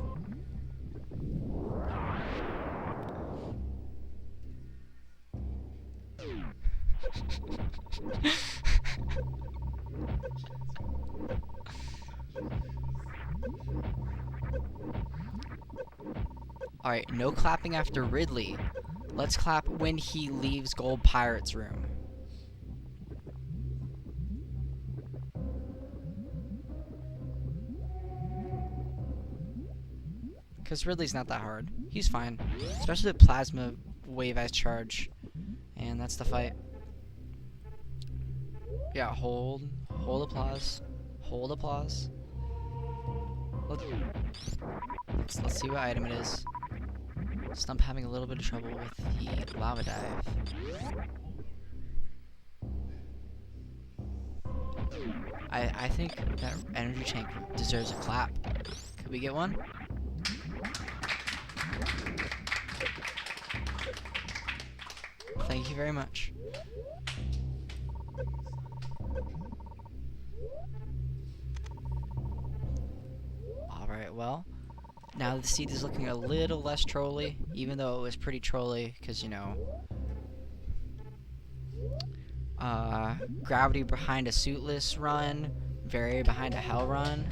Alright, no clapping after Ridley. Let's clap when he leaves Gold Pirate's room. Because Ridley's not that hard. He's fine. Especially with Plasma Wave as charge. And that's the fight. Yeah, hold applause. Hold applause. Let's see what item it is. Stump having a little bit of trouble with the lava dive. I think that energy tank deserves a clap. Could we get one? Thank you very much. Alright, well. Now the seed is looking a little less trolly, even though it was pretty trolly, because, you know, gravity behind a suitless run, Very behind a hell run.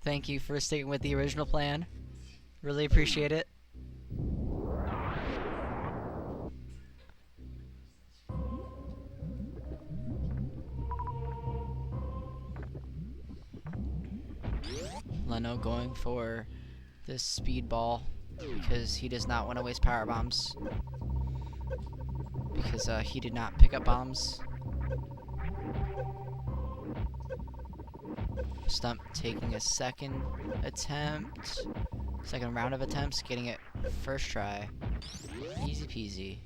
Thank you for sticking with the original plan. Really appreciate it. Leno going for this speedball because he does not want to waste power bombs. Because he did not pick up bombs. Stump taking a second attempt. Second round of attempts, getting it first try. Easy peasy.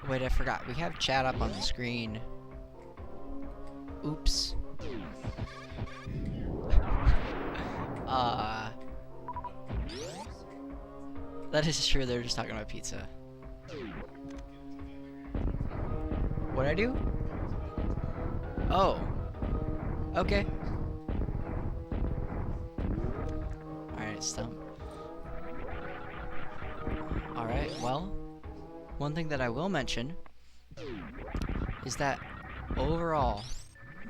Wait, I forgot. We have chat up on the screen. Oops. That is true, they're just talking about pizza. What'd I do? Oh. Okay. Alright, Stump. Alright, well. One thing that I will mention is that overall,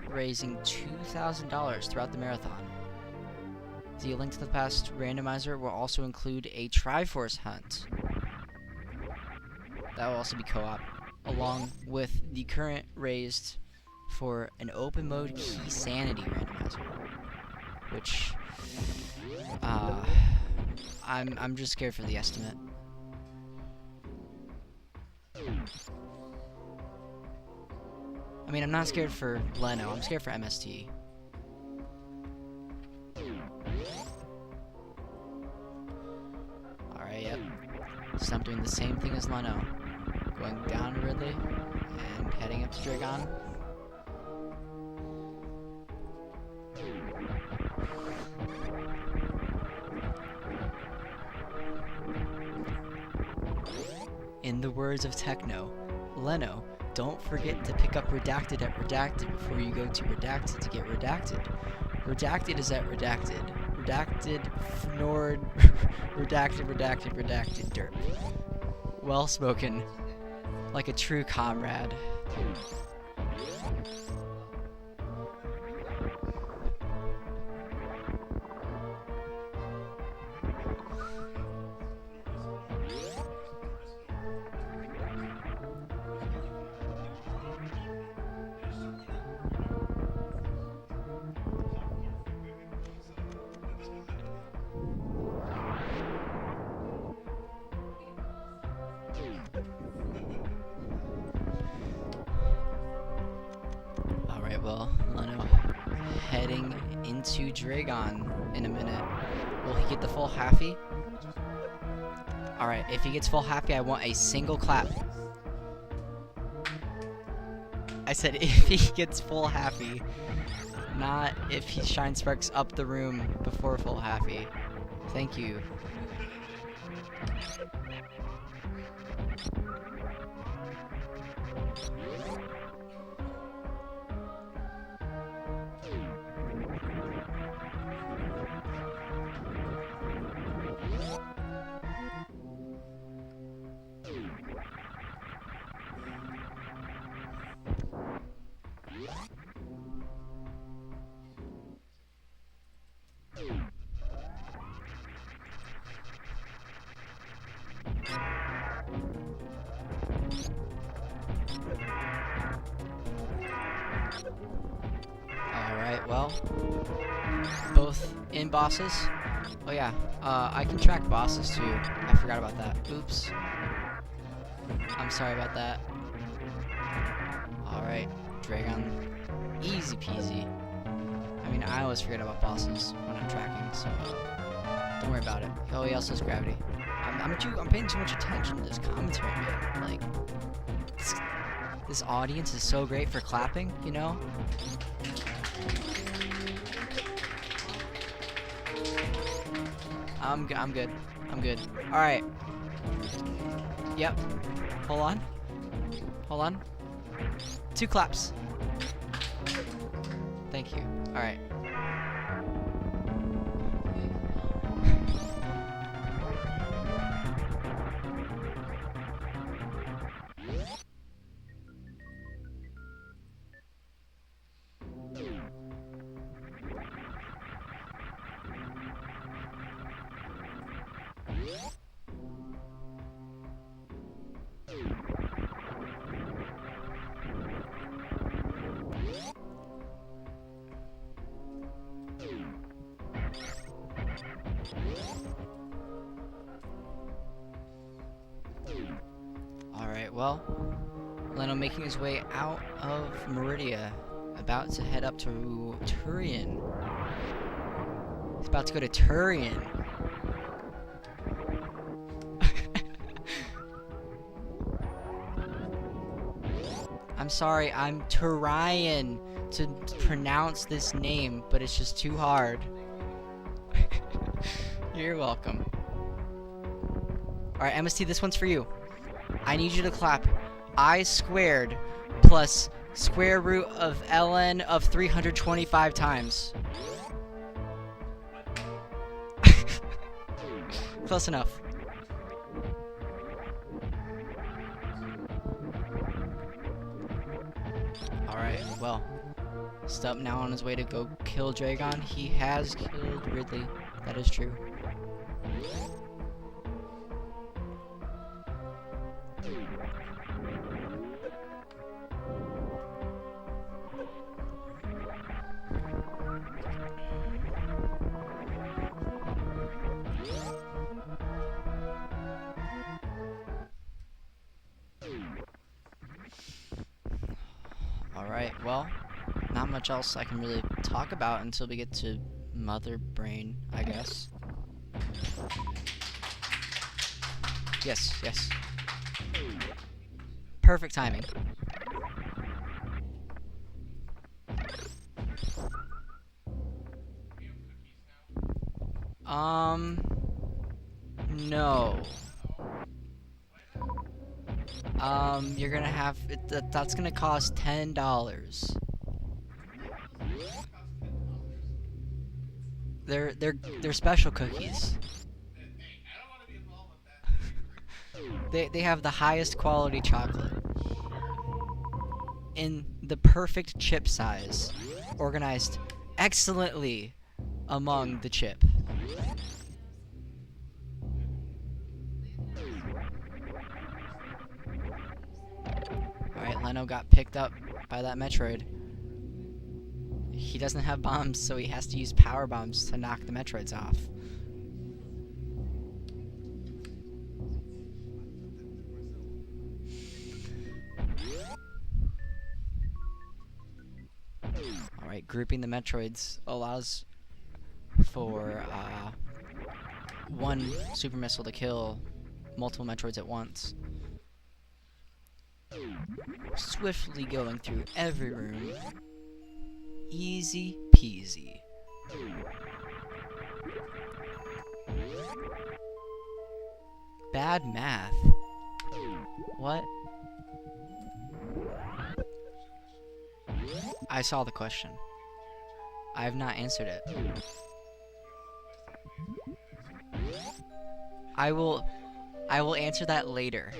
raising $2,000 throughout the marathon. The link to the past randomizer will also include a Triforce hunt. That will also be co-op. along with the current raised for an open mode key sanity randomizer, which I'm just scared for the estimate. I mean, I'm not scared for Leno, I'm scared for MST. Alright, yep. Stump doing the same thing as Leno. Going down to Ridley and heading up to Dragon. In the words of Techno, Leno, don't forget to pick up Redacted at Redacted before you go to Redacted to get Redacted. Redacted is at Redacted. Redacted, Fnord, redacted, derp. Well spoken. Like a true comrade. Alright, well, Leno heading into Dragon in a minute. Will he get the full halfie? Alright, if he gets full halfie, I want a single clap. I said if he gets full halfie, not if he shine sparks up the room before full halfie. Thank you. Alright, well, both in bosses. Oh yeah, I can track bosses too. I forgot about that. Oops. I'm sorry about that. Alright, Dragon. Easy peasy. I mean, I always forget about bosses when I'm tracking, so don't worry about it. Oh, he also has gravity. I'm paying too much attention to this commentary, man. Like, this audience is so great for clapping, you know? I'm good. I'm good. Alright. Yep. Hold on. Hold on. 2 claps. Thank you. Alright. Alright, well, Leno making his way out of Marriott, about to head up to Turian. He's about to go to Turian. I'm sorry, I'm trying to pronounce this name, but it's just too hard. You're welcome. Alright, MST, this one's for you. I need you to clap I squared plus square root of ln of 325 times. Close enough. Alright, well, Stump now on his way to go kill Dragon. He has killed Ridley. That is true. Alright, well, not much else I can really talk about until we get to Mother Brain, I guess. Yes, yes. Perfect timing. No. You're gonna have that's gonna cost $10. They're special cookies. They have the highest quality chocolate in the perfect chip size, organized excellently among the chip. Alright, Leno got picked up by that Metroid. He doesn't have bombs, so he has to use power bombs to knock the Metroids off. Alright, grouping the Metroids allows for one super missile to kill multiple Metroids at once. Swiftly going through every room. Easy peasy. Bad math. What? I saw the question. I have not answered it. I will answer that later.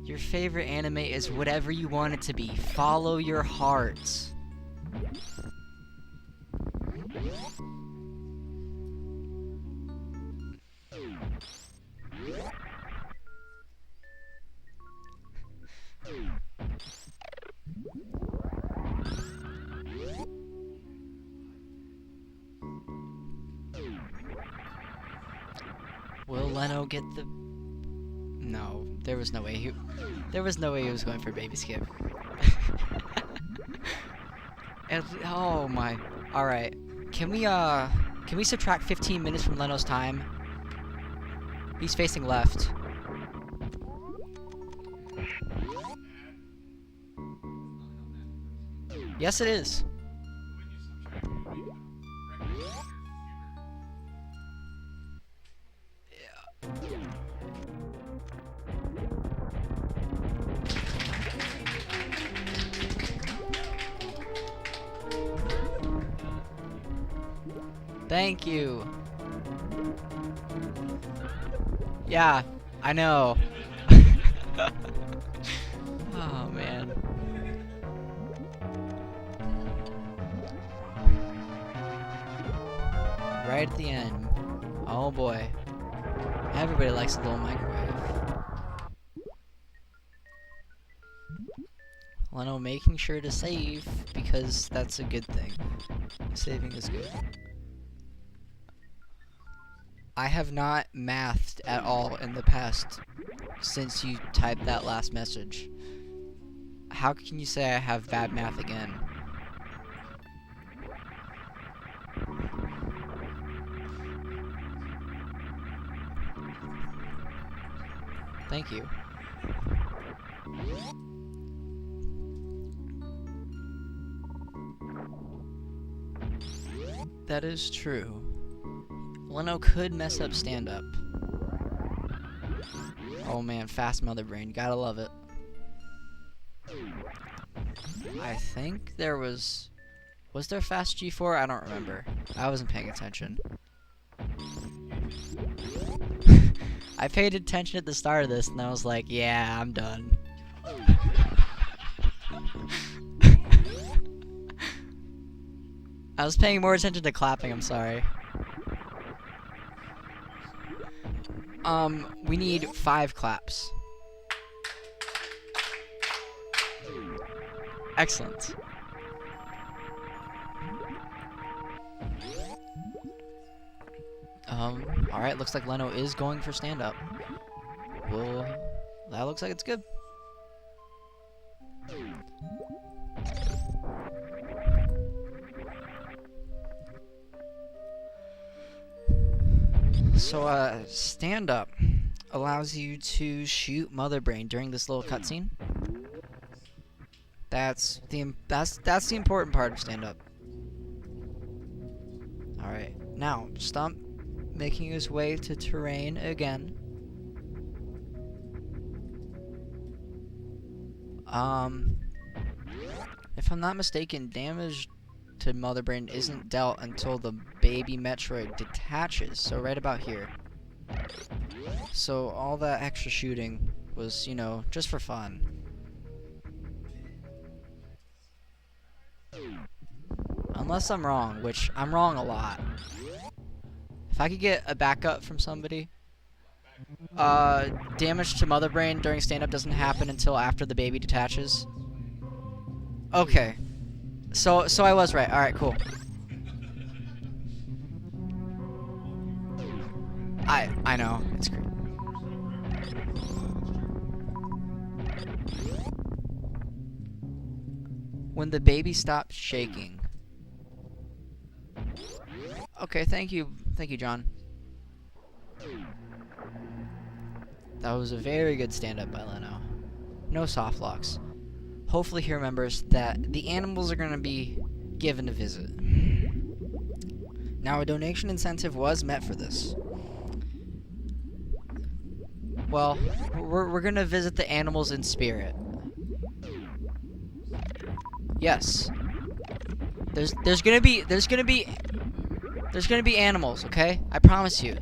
Your favorite anime is whatever you want it to be. Follow your heart. Will Leno get the... No, there was no way he was going for baby skip. And, oh my. Alright. Can we subtract 15 minutes from Leno's time? He's facing left. Yes, it is. Thank you. Yeah, I know. Oh, man. Right at the end. Oh, boy. Everybody likes a little microwave. Leno making sure to save, because that's a good thing. Saving is good. I have not mathed at all in the past since you typed that last message. How can you say I have bad math again? Thank you. That is true. Leno could mess up stand-up. Oh man, fast mother brain. Gotta love it. I think there was... Was there fast G4? I don't remember. I wasn't paying attention. I paid attention at the start of this and I was like, yeah, I'm done. I was paying more attention to clapping, I'm sorry. We need 5 claps. Excellent. Alright, looks like Leno is going for stand-up. Well, that looks like it's good. So, stand-up allows you to shoot Mother Brain during this little cutscene. That's the important part of stand-up. Alright, now, Stump making his way to terrain again. If I'm not mistaken, damage to Mother Brain isn't dealt until the baby Metroid detaches, so right about here. So all that extra shooting was, you know, just for fun. Unless I'm wrong, which I'm wrong a lot. If I could get a backup from somebody. Damage to Mother Brain during stand-up doesn't happen until after the baby detaches. Okay. So I was right. Alright, cool. I know. It's great. When the baby stops shaking. Okay, thank you, John. That was a very good stand-up by Leno. No soft locks. Hopefully he remembers that the animals are gonna be given a visit. Now, a donation incentive was met for this. Well, we're gonna visit the animals in spirit. Yes. There's gonna be animals, okay? I promise you.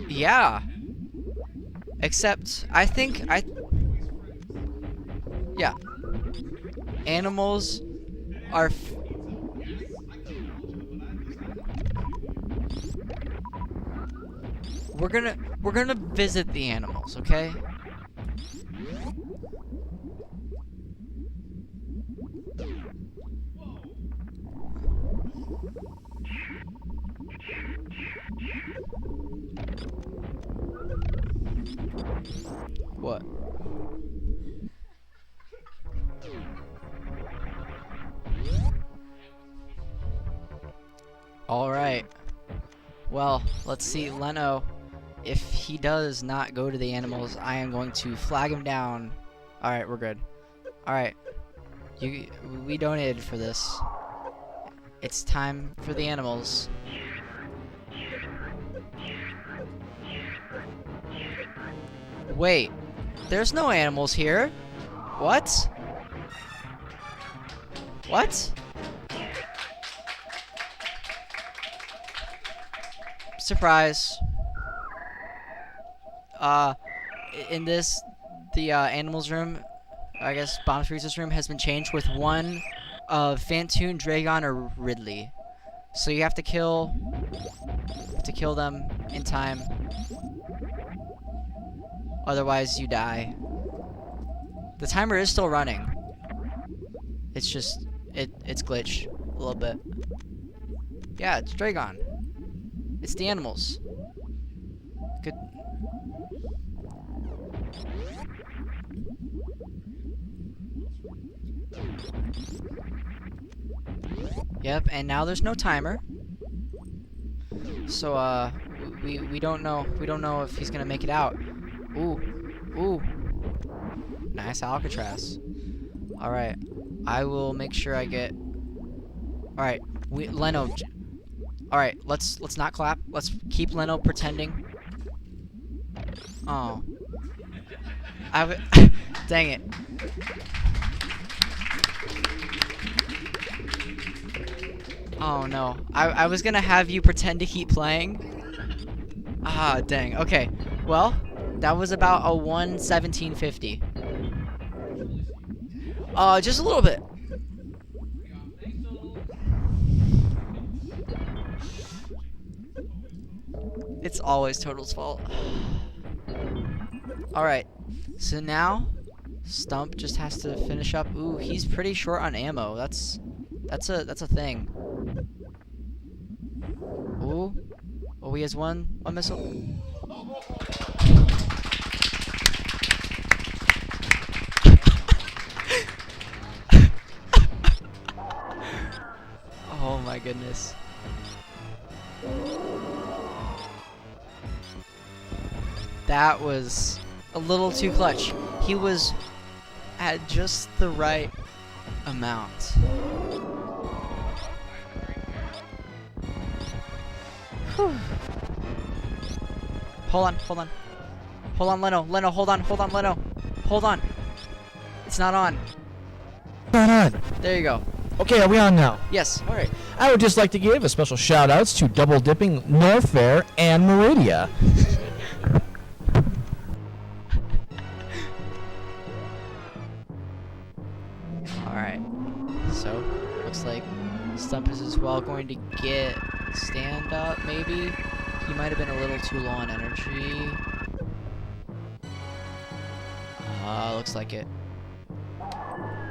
Yeah. Except, yeah. Animals are we're gonna visit the animals, okay? What? Alright. Well, let's see, Leno. If he does not go to the animals, I am going to flag him down. Alright, we're good. Alright. We donated for this. It's time for the animals. Wait. There's no animals here. What? What? Surprise. In this, the animals room, I guess Bomb Freeze's room has been changed with one of Phantoon, Dragon, or Ridley. So you have to kill them in time. Otherwise you die. The timer is still running. It's just it's glitched a little bit. Yeah, it's Dragon. It's the animals. Good. Yep, and now there's no timer. So we don't know if he's gonna make it out. Ooh. Nice Alcatraz. Alright. I will make sure I get Alright, Leno. Alright, let's not clap. Let's keep Leno pretending. Oh. Dang it. Oh no. I was gonna have you pretend to keep playing. Ah, dang. Okay. Well, that was about a 1:17:50. Just a little bit. It's always Total's fault. Alright. So now Stump just has to finish up. Ooh, he's pretty short on ammo. That's That's a thing. Ooh. Oh, he has one missile. Oh my goodness. That was a little too clutch. He was at just the right amount. Whew. Hold on. Hold on, Leno. Hold on, Leno. Hold on. It's not on. Not on. There you go. Okay, are we on now? Yes. All right. I would just like to give a special shout outs to Double Dipping, Norfair, and Marriott. Alright. So, looks like Stump is as well going to get stand up, maybe. He might have been a little too low on energy. Looks like it.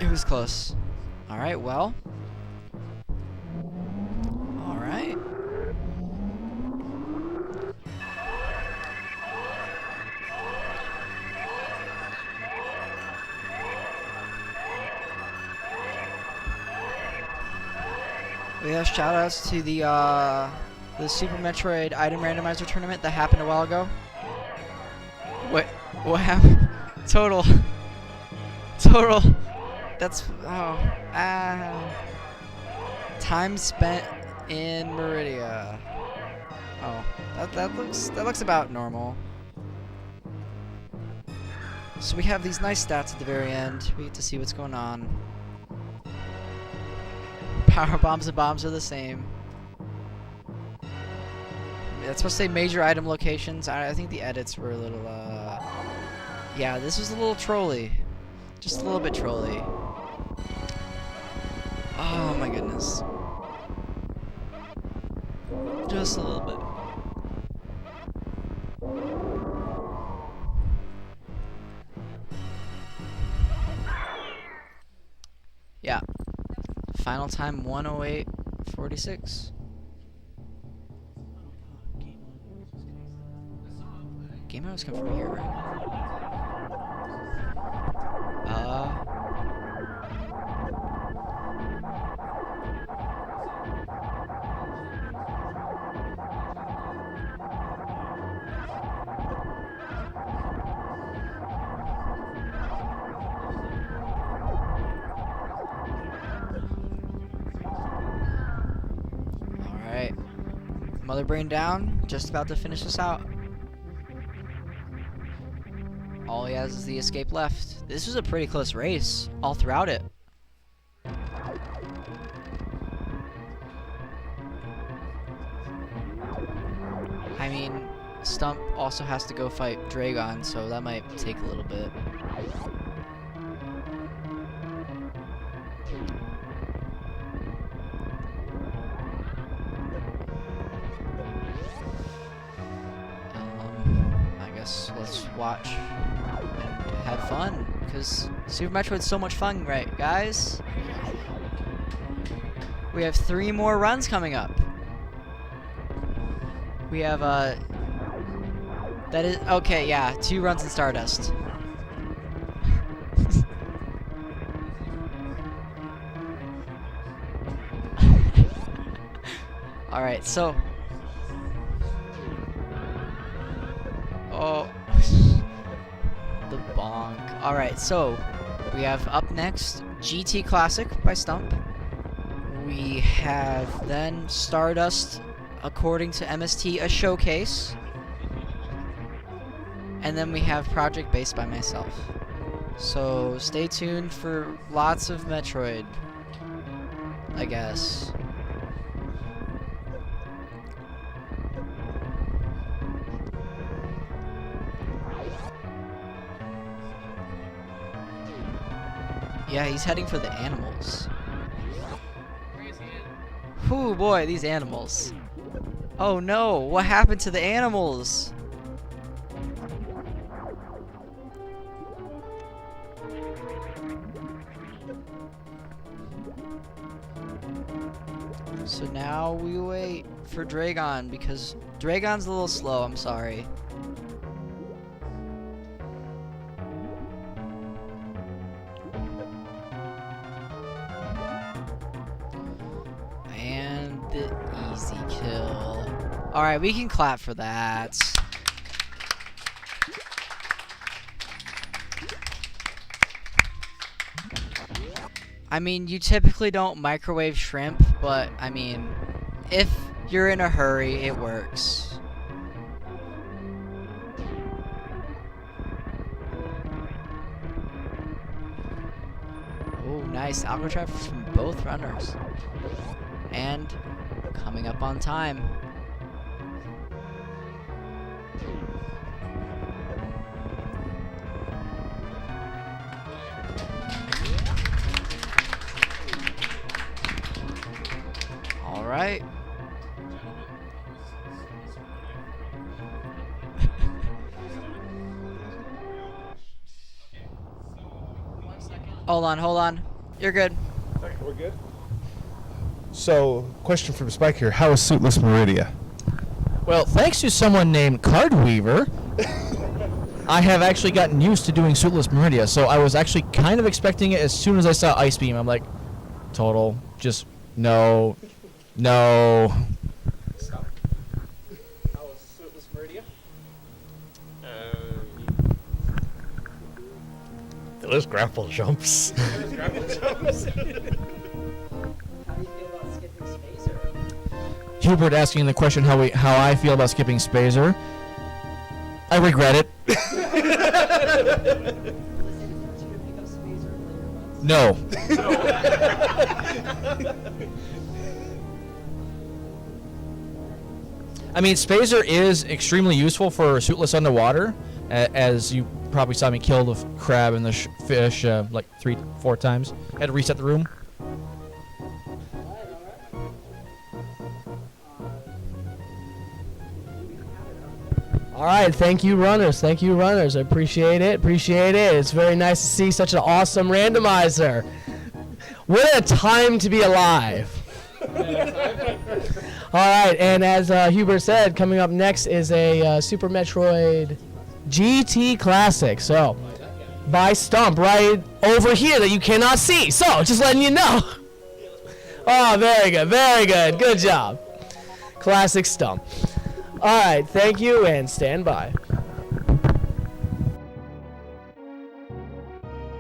It was close. Alright, well. Alright. We have shoutouts to the Super Metroid item randomizer tournament that happened a while ago. What happened? Total. That's time spent in Marriott. Oh, that looks about normal. So we have these nice stats at the very end. We get to see what's going on. Power bombs and bombs are the same. That's supposed to say major item locations. I think the edits were a little, yeah, this was a little trolly. Just a little bit trolly. Oh my goodness. Just a little bit. Yeah. Final time 1:08:46. Game hours come from here, right? Alright. Mother Brain down. Just about to finish this out. All he has is the escape left. This was a pretty close race all throughout it. I mean, Stump also has to go fight Dragon, so that might take a little bit. I guess let's watch and have fun, because Super Metroid's so much fun, right, guys? We have 3 more runs coming up. We have, that is, okay, yeah, 2 runs in Stardust. Alright, so. Oh. The bonk. Alright, so. We have up next GT Classic by Stump. We have then Stardust, according to MST, a showcase. And then we have Project Based by myself. So stay tuned for lots of Metroid, I guess. Yeah, he's heading for the animals. Whew, boy, these animals. Oh no, what happened to the animals? So now we wait for Dragon because Dragon's a little slow, I'm sorry. And the easy kill. Alright, we can clap for that. I mean, you typically don't microwave shrimp, but I mean, if you're in a hurry, it works. Oh, nice algo trap from both runners. And coming up on time. All right. Hold on. You're good. Okay, we're good. So, question from Spike here. How is Suitless Meridia? Well, thanks to someone named Cardweaver, I have actually gotten used to doing Suitless Meridia, so I was actually kind of expecting it as soon as I saw Ice Beam. I'm like, total, just no. How is Suitless Meridia? Those grapple jumps. How do you feel about skipping Spacer? Hubert asking the question how I feel about skipping Spazer. I regret it. No. I mean, Spazer is extremely useful for suitless underwater, as you probably saw me kill the crab and the fish like 3-4 times. Had to reset the room. All right, thank you, runners. Thank you, runners. I appreciate it. It's very nice to see such an awesome randomizer. What a time to be alive. All right, and as Hubert said, coming up next is a Super Metroid GT Classic. So, by Stump right over here that you cannot see. So, just letting you know. Oh, very good. Good job. Classic Stump. All right, thank you, and stand by.